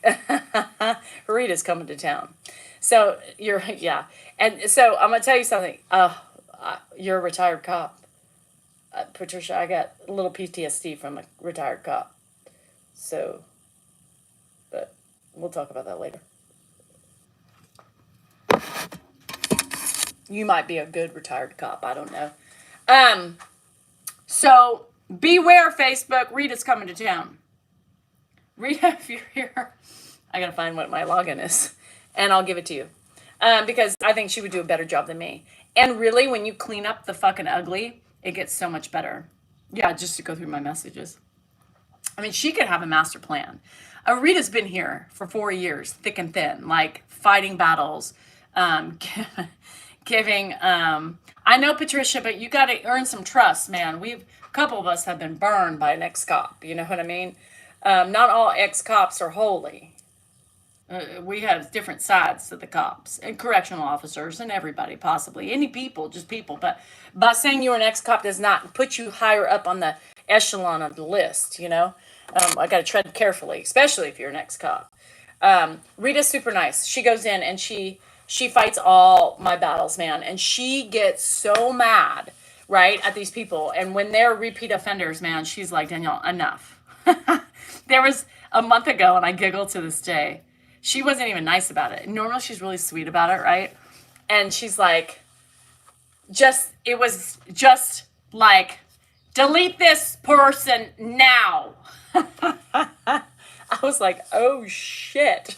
Rita's coming to town. So yeah. And so I'm going to tell you something. You're a retired cop. Patricia, I got a little PTSD from a retired cop. So, but we'll talk about that later. You might be a good retired cop. I don't know. So beware, Facebook. Rita's coming to town. Rita, if you're here, I gotta find what my login is, and I'll give it to you. Because I think she would do a better job than me. And really, when you clean up the fucking ugly, it gets so much better. Yeah, just to go through my messages. I mean, she could have a master plan. Rita's been here for 4 years, thick and thin, like fighting battles, giving. I know, Patricia, but you got to earn some trust, man. A couple of us have been burned by an ex-cop. You know what I mean? Not all ex-cops are holy. We have different sides to the cops and correctional officers and everybody, possibly any people, just people. But by saying you're an ex-cop does not put you higher up on the echelon of the list. You know, I got to tread carefully, especially if you're an ex-cop. Rita's super nice. She goes in and she fights all my battles, man, and she gets so mad, right, at these people. And when they're repeat offenders, man, she's like, Danielle, enough. There was a month ago, and I giggle to this day. She wasn't even nice about it. Normally, she's really sweet about it, right? And she's like, it was just like, delete this person now. I was like, oh shit.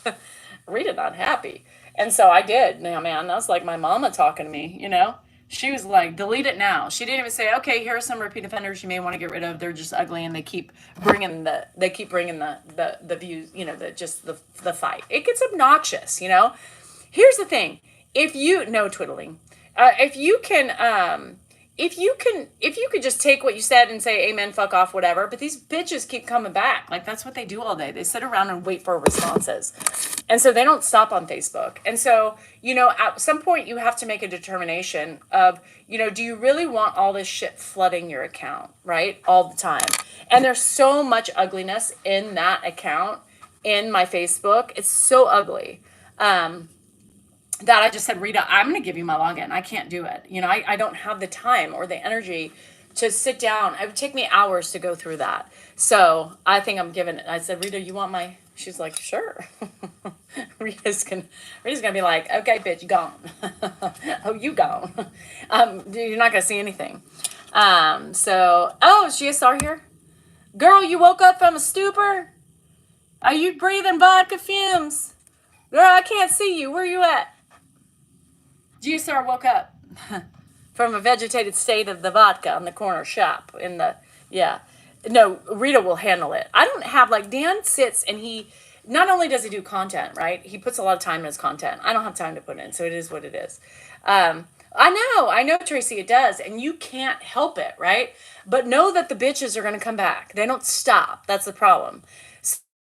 Rita not happy. And so I did. Now, man, that was like my mama talking to me, you know? She was like, delete it now. She didn't even say, okay, here are some repeat offenders you may want to get rid of. They're just ugly and they keep bringing the views, you know, the fight. It gets obnoxious, you know? Here's the thing. No twiddling. If you could just take what you said and say amen, fuck off, whatever, but these bitches keep coming back. Like, that's what they do all day. They sit around and wait for responses. And so they don't stop on Facebook. And so, you know, at some point you have to make a determination of, you know, do you really want all this shit flooding your account, right? All the time. And there's so much ugliness in that account, in my Facebook. It's so ugly. That I just said, Rita, I'm going to give you my login. I can't do it. You know, I don't have the time or the energy to sit down. It would take me hours to go through that. So I think I'm giving it. I said, Rita, you want my, she's like, sure. Rita's gonna be like, okay, bitch, gone. Oh, you gone. You're not going to see anything. Is GSR here? Girl, you woke up from a stupor? Are you breathing vodka fumes? Girl, I can't see you. Where you at? GSR woke up from a vegetated state of the vodka on the corner shop No, Rita will handle it. I don't have, like, Dan sits and he, not only does he do content, right? He puts a lot of time in his content. I don't have time to put in, so it is what it is. I know, Tracy, it does, and you can't help it, right? But know that the bitches are going to come back. They don't stop. That's the problem.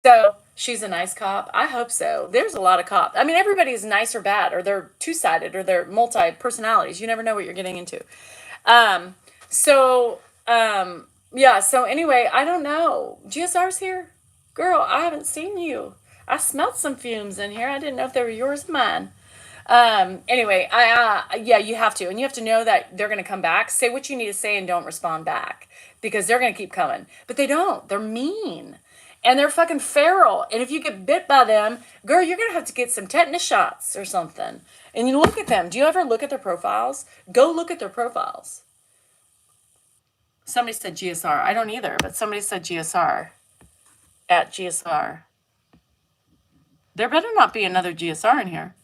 So she's a nice cop. I hope so. There's a lot of cops. I mean, everybody's nice or bad, or they're two-sided, or they're multi-personalities. You never know what you're getting into. So anyway, I don't know. GSR's here? Girl, I haven't seen you. I smelled some fumes in here. I didn't know if they were yours or mine. Anyway, yeah, you have to, and you have to know that they're going to come back. Say what you need to say and don't respond back because they're going to keep coming. But they don't. They're mean. And they're fucking feral. And if you get bit by them, girl, you're going to have to get some tetanus shots or something. And you look at them. Do you ever look at their profiles? Go look at their profiles. Somebody said GSR. I don't either, but somebody said GSR. At GSR. There better not be another GSR in here.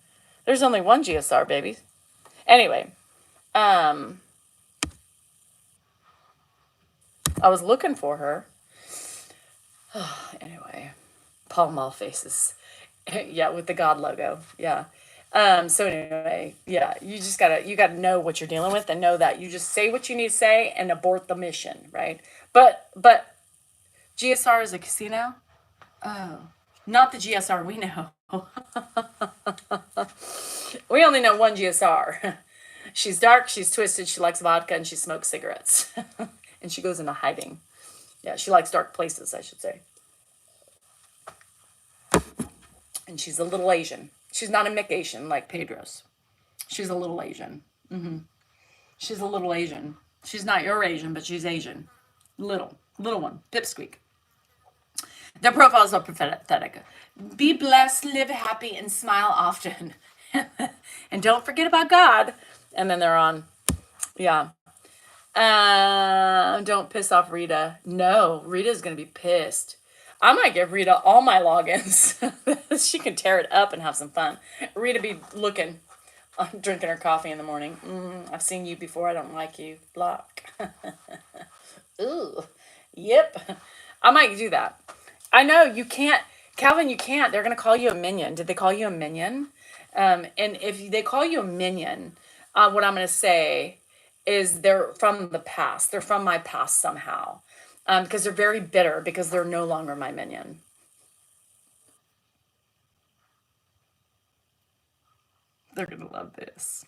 There's only one GSR, baby. Anyway, I was looking for her. Anyway, Pall Mall faces. Yeah, with the God logo. Yeah. So anyway, yeah, you gotta know what you're dealing with and know that you just say what you need to say and abort the mission, right? But GSR is a casino? Oh. Not the GSR we know. We only know one GSR. She's dark, she's twisted, she likes vodka, and she smokes cigarettes. And she goes into hiding. Yeah, she likes dark places, I should say. And she's a little Asian. She's not a Mick Asian like Pedro's. She's a little Asian. She's a little Asian. She's not your Asian, but she's Asian. Little one. Pipsqueak. Their profiles are pathetic. Be blessed, live happy, and smile often. And don't forget about God. And then they're on. Yeah. Don't piss off Rita. No, Rita's going to be pissed. I might give Rita all my logins. She can tear it up and have some fun. Rita be looking, drinking her coffee in the morning. I've seen you before. I don't like you. Block. Ooh. Yep. I might do that. I know you can't. Calvin, you can't. They're going to call you a minion. Did they call you a minion? And if they call you a minion, what I'm going to say is they're from the past. They're from my past somehow. Because they're very bitter because they're no longer my minion. They're going to love this.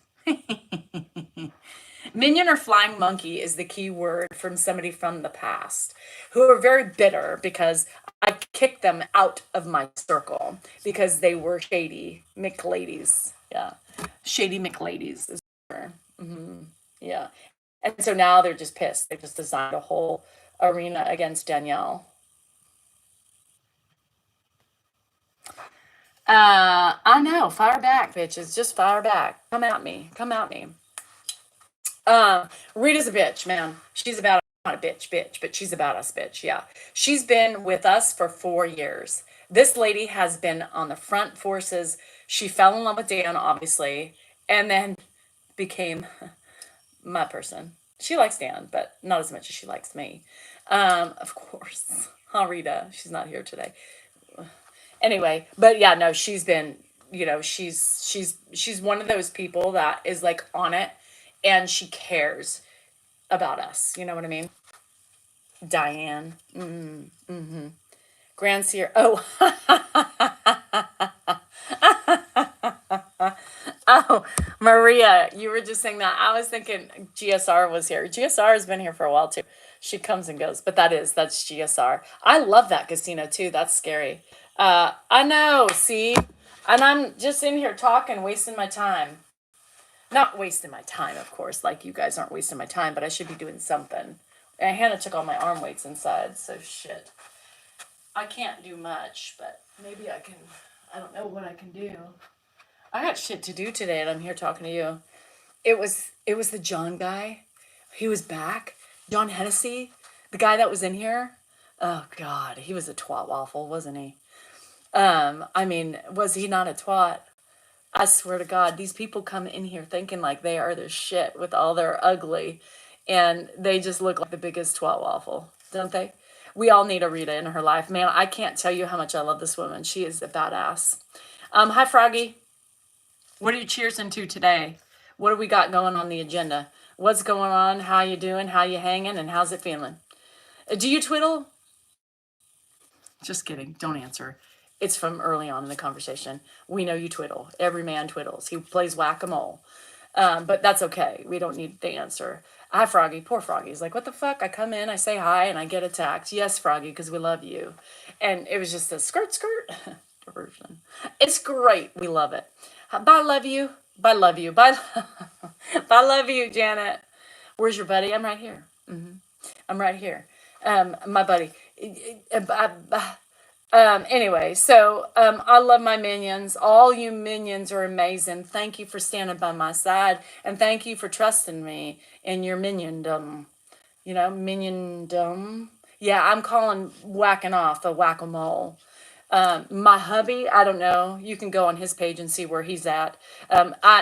Minion or flying monkey is the key word from somebody from the past who are very bitter because I kicked them out of my circle because they were shady McLadies. Yeah. Shady McLadies is yeah. And so now they're just pissed. They just designed a whole arena against Danielle. I know. Fire back, bitches. Just fire back. Come at me. Come at me. Rita's a bitch, man. She's about not a bitch, but she's about us, bitch. Yeah. She's been with us for 4 years. This lady has been on the front forces. She fell in love with Dan, obviously, and then became my person. She likes Dan, but not as much as she likes me. Of course. Huh, Rita? She's not here today. Anyway, but yeah, no, she's been, she's one of those people that is like on it and she cares about us. You know what I mean? Diane. Grand Sierra. Oh, oh, Maria, you were just saying that. I was thinking GSR was here. GSR has been here for a while too. She comes and goes, but that's GSR. I love that casino too. That's scary. I know, see? And I'm just in here talking, wasting my time. Not wasting my time, of course, like you guys aren't wasting my time, but I should be doing something. And Hannah took all my arm weights inside, so shit. I can't do much, but maybe I can. I don't know what I can do. I got shit to do today, and I'm here talking to you. It was the John guy. He was back. John Hennessy, the guy that was in here. Oh God, he was a twat waffle, wasn't he? I mean, was he not a twat? I swear to God, these people come in here thinking like they are the shit with all their ugly, and they just look like the biggest twat waffle, don't they? We all need a Rita in her life. Man, I can't tell you how much I love this woman. She is a badass. Hi, Froggy. What are you cheersing to today? What do we got going on the agenda? What's going on? How you doing? How you hanging? And how's it feeling? Do you twiddle? Just kidding. Don't answer. It's from early on in the conversation. We know you twiddle. Every man twiddles. He plays whack-a-mole. But that's okay. We don't need the answer. Hi, Froggy. Poor Froggy. He's like, what the fuck? I come in, I say hi, and I get attacked. Yes, Froggy, because we love you. And it was just a skirt diversion. It's great. We love it. Bye, love you. Bye, love you. Bye. Bye, love you, Janet. Where's your buddy? I'm right here. I'm right here. My buddy. Anyway, so I love my minions. All you minions are amazing. Thank you for standing by my side, and thank you for trusting me in your miniondom. Miniondom. Yeah, I'm calling whacking off a whack-a-mole. My hubby, I don't know. You can go on his page and see where he's at.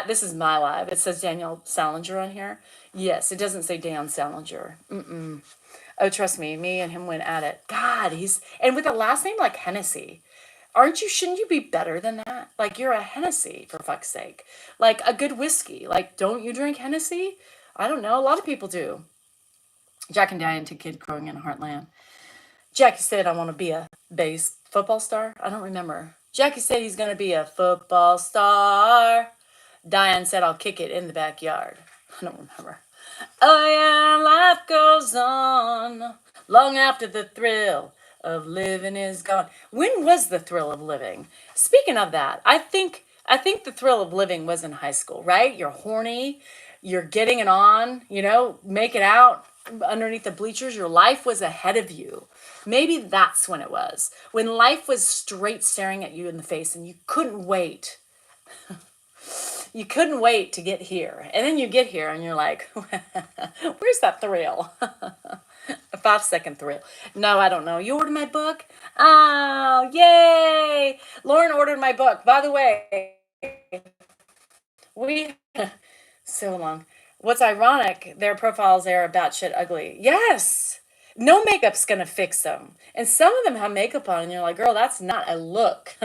This is my live. It says Daniel Salinger on here. Yes, it doesn't say Dan Salinger. Oh, trust me and him went at it. God, and with a last name like Hennessy. Shouldn't you be better than that? Like, you're a Hennessy, for fuck's sake. Like, a good whiskey. Like, don't you drink Hennessy? I don't know. A lot of people do. Jack and Diane to kid growing in Heartland. Jackie said, I want to be a base football star. I don't remember. Jackie said he's going to be a football star. Diane said, I'll kick it in the backyard. I don't remember. Oh yeah, life goes on long after the thrill of living is gone. When was the thrill of living? Speaking of that, I think the thrill of living was in high school, right? You're horny, you're getting it on, make it out underneath the bleachers. Your life was ahead of you. Maybe that's when it was. When life was straight staring at you in the face and you couldn't wait. You couldn't wait to get here. And then you get here and you're like, where's that thrill? A 5-second thrill. No, I don't know. You ordered my book? Oh, yay. Lauren ordered my book. By the way, we, so long. What's ironic, their profiles are about shit ugly. Yes. No makeup's going to fix them. And some of them have makeup on and you're like, girl, that's not a look.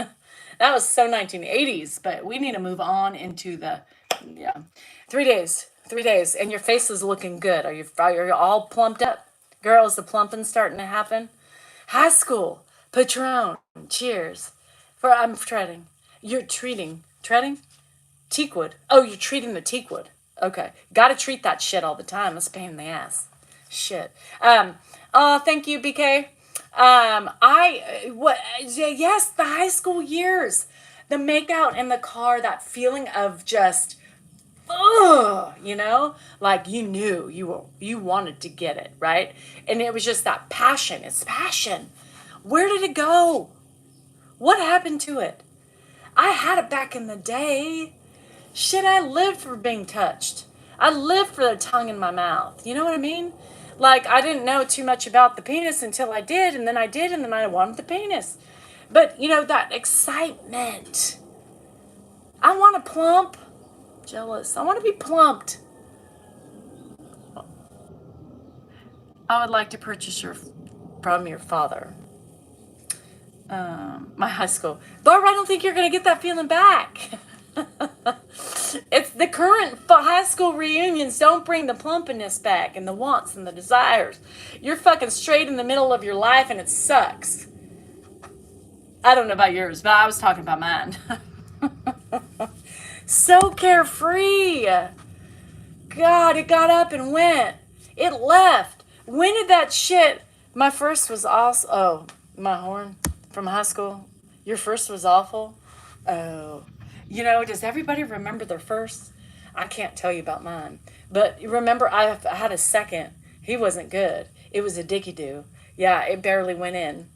That was so 1980s, but we need to move on into the, 3 days, and your face is looking good. Are you all plumped up? Girl, is the plumping starting to happen? High school, Patron, cheers. I'm treading. You're treating, teakwood. Oh, you're treating the teakwood. Okay, gotta treat that shit all the time. It's a pain in the ass. Shit. Thank you, BK. Yes, the high school years, the makeout in the car, that feeling of just, like you knew you wanted to get it, right? And it was just that passion. It's passion. Where did it go? What happened to it? I had it back in the day. Shit, I lived for being touched. I lived for the tongue in my mouth. You know what I mean? Like, I didn't know too much about the penis until I did, and then I wanted the penis. But, that excitement. I want to plump. Jealous. I want to be plumped. I would like to purchase from your father. My high school. Barbara, I don't think you're going to get that feeling back. It's the current high school reunions don't bring the plumpiness back and the wants and the desires. You're fucking straight in the middle of your life and it sucks. I don't know about yours, but I was talking about mine. So carefree. God, it got up and went. It left. When did that shit? My first was also, my horn from high school. Your first was awful. Oh. Does everybody remember their first? I can't tell you about mine. But remember, I had a second. He wasn't good. It was a dicky-doo. Yeah, it barely went in.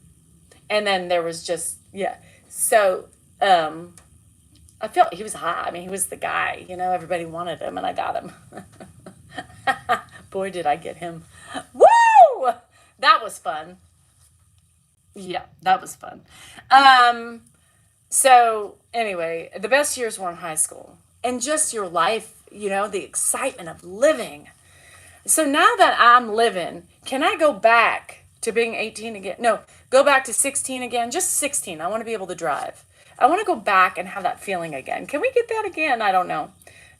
And then there was just, yeah. So, I felt he was hot. I mean, he was the guy. Everybody wanted him, and I got him. Boy, did I get him. Woo! That was fun. Yeah, that was fun. So, anyway, the best years were in high school. And just your life, the excitement of living. So now that I'm living, can I go back to being 18 again? No, go back to 16 again. Just 16. I want to be able to drive. I want to go back and have that feeling again. Can we get that again? I don't know.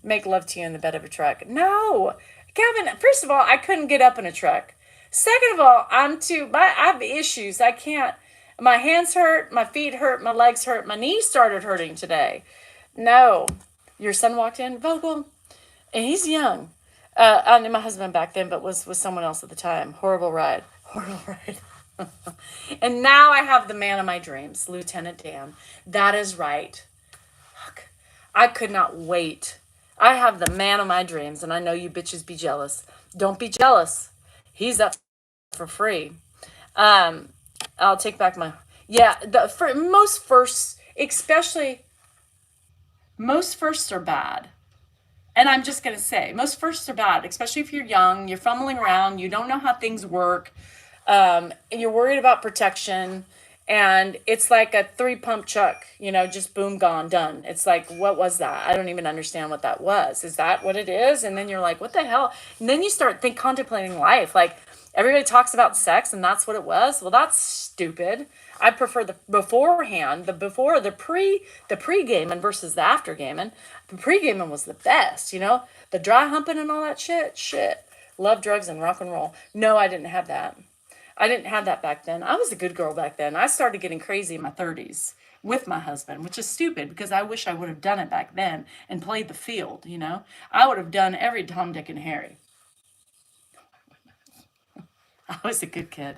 Make love to you in the bed of a truck. No. Kevin, first of all, I couldn't get up in a truck. Second of all, I have issues. I can't. My hands hurt, my feet hurt, my legs hurt, my knees started hurting today. No. Your son walked in, Vogel, and he's young. I knew my husband back then, but was with someone else at the time. Horrible ride. And now I have the man of my dreams, Lieutenant Dan. That is right. Fuck. I could not wait I have the man of my dreams, and I know you bitches be jealous. Don't be jealous. He's up for free. Um, I'll take back my yeah. For most firsts, especially most firsts are bad. And I'm just gonna say, most firsts are bad, especially if you're young, you're fumbling around, you don't know how things work, and you're worried about protection. And it's like a 3 pump chuck, just boom, gone, done. It's like, what was that? I don't even understand what that was. Is that what it is? And then you're like, what the hell? And then you start contemplating life. Like, everybody talks about sex and that's what it was. Well, that's stupid. I prefer the beforehand, the pre-gaming versus the after gaming. The pre-gaming was the best, the dry humping and all that shit. Love, drugs, and rock and roll. No, I didn't have that. I didn't have that back then. I was a good girl back then. I started getting crazy in my 30s with my husband, which is stupid because I wish I would have done it back then and played the field, I would have done every Tom, Dick, and Harry. I was a good kid.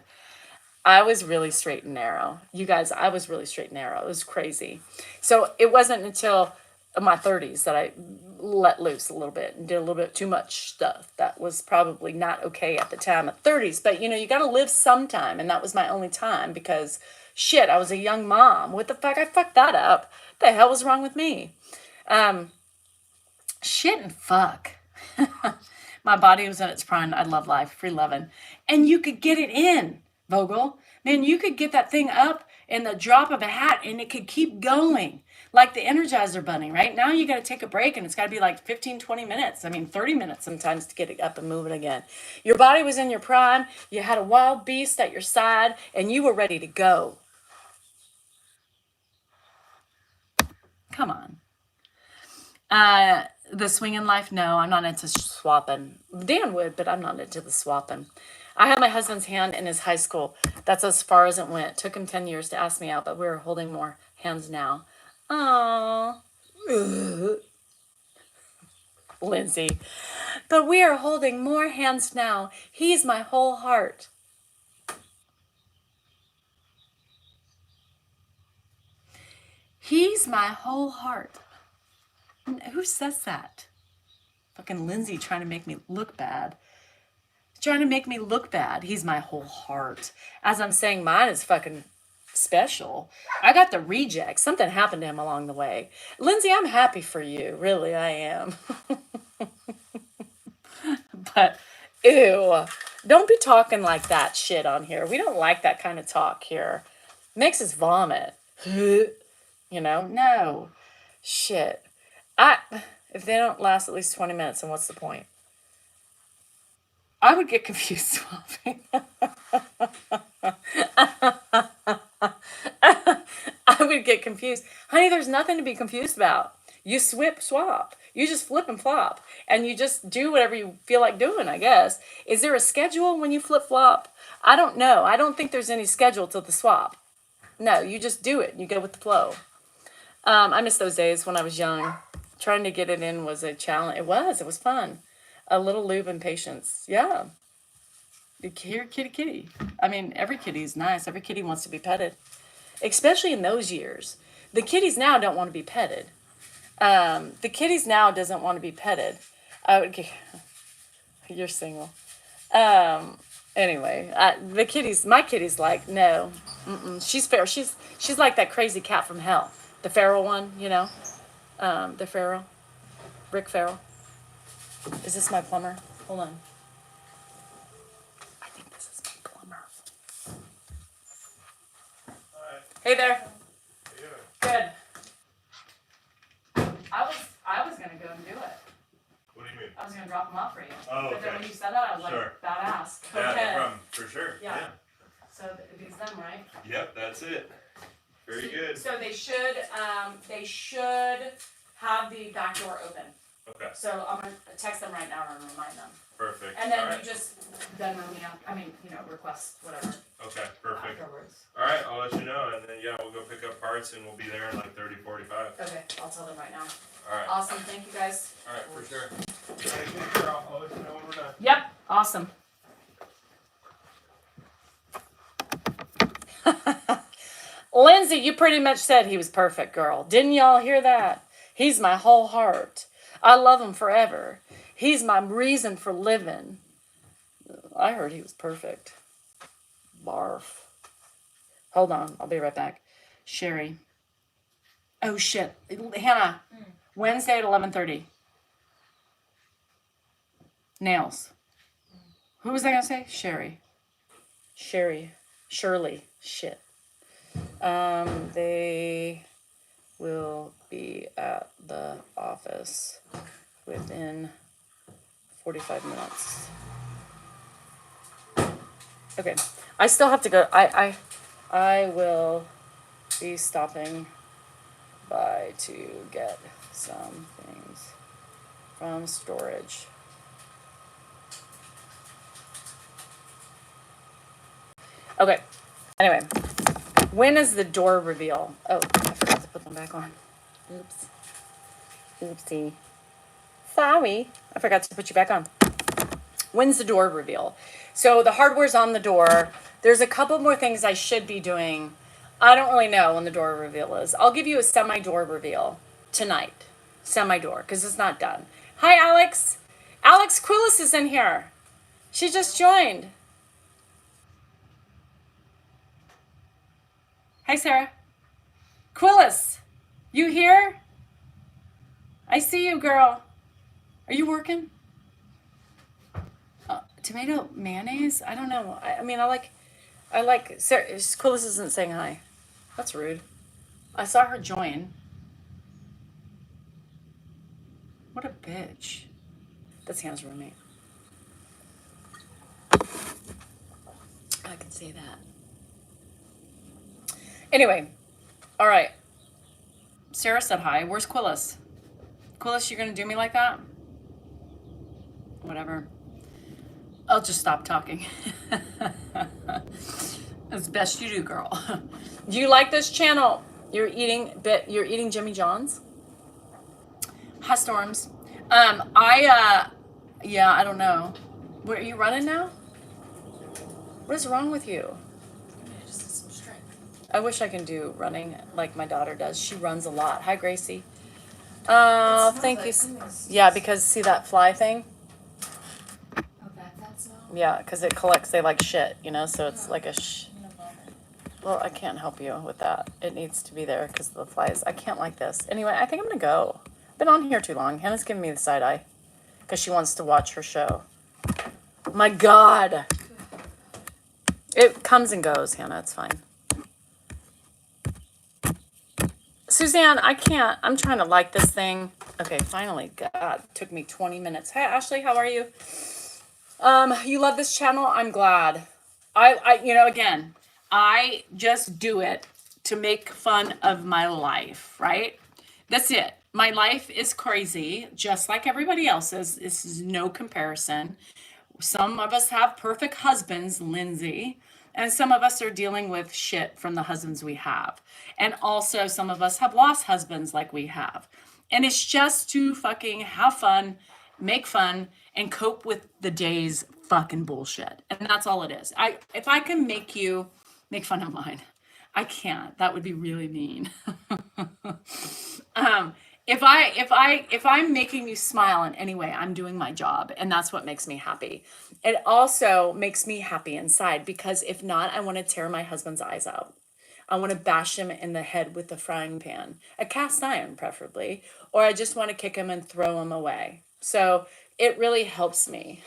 I was really straight and narrow. You guys, I was really straight and narrow. It was crazy. So it wasn't until my 30s that I let loose a little bit and did a little bit too much stuff that was probably not okay at the time at 30s. But you got to live sometime. And that was my only time because shit, I was a young mom. What the fuck? I fucked that up. What the hell was wrong with me? Shit and fuck. My body was in its prime. I love life, free loving. And you could get it in, Vogel. Man, you could get that thing up in the drop of a hat and it could keep going. Like the Energizer Bunny, right? Now you got to take a break and it's got to be like 15, 20 minutes. I mean, 30 minutes sometimes to get it up and moving again. Your body was in your prime. You had a wild beast at your side and you were ready to go. Come on. The swinging life, no, I'm not into swapping. Dan would, but I'm not into the swapping. I had my husband's hand in his high school. That's as far as it went. It took him 10 years to ask me out, but we're holding more hands now. Aww. Lindsay. But we are holding more hands now. He's my whole heart. He's my whole heart. Who says that? Fucking Lindsay trying to make me look bad. Trying to make me look bad. He's my whole heart. As I'm saying, mine is fucking special. I got the reject. Something happened to him along the way. Lindsay, I'm happy for you. Really, I am. But, ew. Don't be talking like that shit on here. We don't like that kind of talk here. Makes us vomit. No. Shit. If they don't last at least 20 minutes, then what's the point? I would get confused swapping. I would get confused. Honey, there's nothing to be confused about. You swap. You just flip and flop. And you just do whatever you feel like doing, I guess. Is there a schedule when you flip flop? I don't know. I don't think there's any schedule to the swap. No, you just do it. You go with the flow. I miss those days when I was young. Trying to get it in was a challenge. It was fun. A little lube and patience. Yeah. Here, kitty. I mean, every kitty's nice. Every kitty wants to be petted. Especially in those years. The kitties now don't want to be petted. The kitties now doesn't want to be petted. You're single. Anyway, my kitty's like, no. She's fair. She's like that crazy cat from hell. The feral one, the feral. Rick Farrell. Is this my plumber? Hold on. I think this is my plumber. Hi. Hey there. How you doing? Good. I was gonna go and do it. What do you mean? I was gonna drop them off for you. Oh, But then okay. when you said that, I was Sure. like, badass. Yeah, Okay. no problem. For sure. Yeah. So these them, right? Yep, that's it. Very good. So they should have the back door open. Okay, So I'm gonna text them right now and remind them. perfect. And then All right. you just Venmo me out. Request whatever Okay, perfect. afterwards. All right, I'll let you know, and then yeah, we'll go pick up parts, and we'll be there in like 30, 45. Okay, I'll tell them right now. All right. Awesome, thank you guys. All right, for sure. Thank you, girl. I'll let you know when we're done. Yep, awesome. Lindsay, you pretty much said he was perfect, girl. Didn't y'all hear that? He's my whole heart. I love him forever. He's my reason for living. I heard he was perfect. Barf. Hold on, I'll be right back. Sherry. Oh shit, Hannah. Wednesday at 11:30. Nails. Who was I gonna say? Sherry. Shirley. Shit. They will be at the office within 45 minutes. Okay. I still have to go. I will be stopping by to get some things from storage. Okay. Anyway, when is the door reveal? Oh, I forgot to put them back on. Oops. Oopsie. Sorry. I forgot to put you back on. When's the door reveal? So the hardware's on the door. There's a couple more things I should be doing. I don't really know when the door reveal is. I'll give you a semi-door reveal tonight. Semi-door, because it's not done. Hi, Alex. Alex Quillis is in here. She just joined. Hi, Sarah. Quillis, you here? I see you, girl. Are you working? Tomato mayonnaise? I don't know. I mean, I like, Sarah, Quillis isn't saying hi. That's rude. I saw her join. What a bitch. That's Hannah's roommate. I can say that. Anyway, all right. Sarah said hi. Where's Quillis? Quillis, you're gonna do me like that? Whatever. I'll just stop talking. As best you do, girl. Do you like this channel? You're eating Jimmy John's? Hi, Storms. Yeah, I don't know. Where are you running now? What is wrong with you? I just need some strength. I wish I can do running like my daughter does. She runs a lot. Hi, Gracie. Thank you. Yeah, because see that fly thing? Oh, that smell? Yeah, because it collects, they like shit, you know, so it's like a well, I can't help you with that. It needs to be there because of the flies. I can't like this. Anyway, I think I'm going to go. Been on here too long. Hannah's giving me the side eye because she wants to watch her show. My God. It comes and goes, Hannah. It's fine. Suzanne, I can't. I'm trying to like this thing. Okay, finally. God, it took me 20 minutes. Hey, Ashley, how are you? You love this channel? I'm glad. Again, I just do it to make fun of my life, right? That's it. My life is crazy, just like everybody else's. This is no comparison. Some of us have perfect husbands, Lindsay, and some of us are dealing with shit from the husbands we have. And also some of us have lost husbands like we have. And it's just to fucking have fun, make fun, and cope with the day's fucking bullshit. And that's all it is. If I can make you make fun of mine, I can't. That would be really mean. If I'm making you smile in any way, I'm doing my job, and that's what makes me happy. It also makes me happy inside because if not, I want to tear my husband's eyes out. I want to bash him in the head with a frying pan, a cast iron preferably, or I just want to kick him and throw him away. So it really helps me.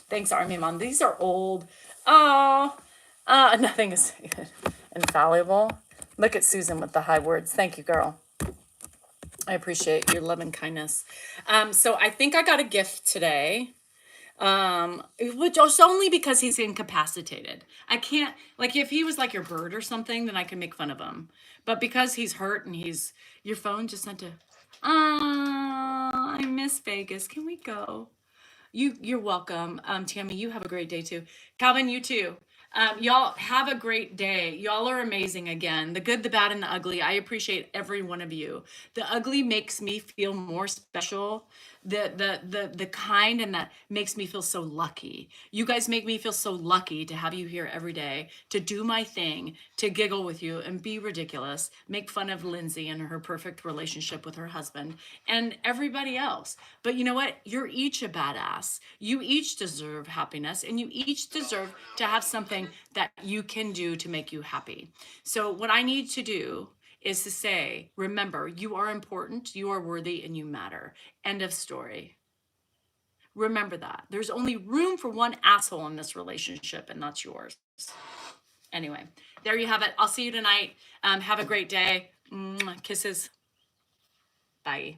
Thanks, Army Mom. These are old. Nothing is infallible. Look at Susan with the high words. Thank you, girl. I appreciate your love and kindness. So I think I got a gift today. Which is only because he's incapacitated. I can't, like, if he was like your bird or something, then I can make fun of him. But because he's hurt and your phone just sent I miss Vegas. Can we go? You're welcome. Tammy, you have a great day too. Calvin, you too. Y'all have a great day. Y'all are amazing again. The good, the bad, and the ugly. I appreciate every one of you. The ugly makes me feel more special the kind, and that makes me feel so lucky. You guys make me feel so lucky to have you here every day, to do my thing, to giggle with you and be ridiculous, make fun of Lindsay and her perfect relationship with her husband and everybody else. But you know what? You're each a badass. You each deserve happiness, and you each deserve to have something that you can do to make you happy. So what I need to do is to say, remember, you are important, you are worthy, and you matter. End of story. Remember that. There's only room for one asshole in this relationship, and that's yours. Anyway, there you have it. I'll see you tonight. Have a great day. Kisses. Bye.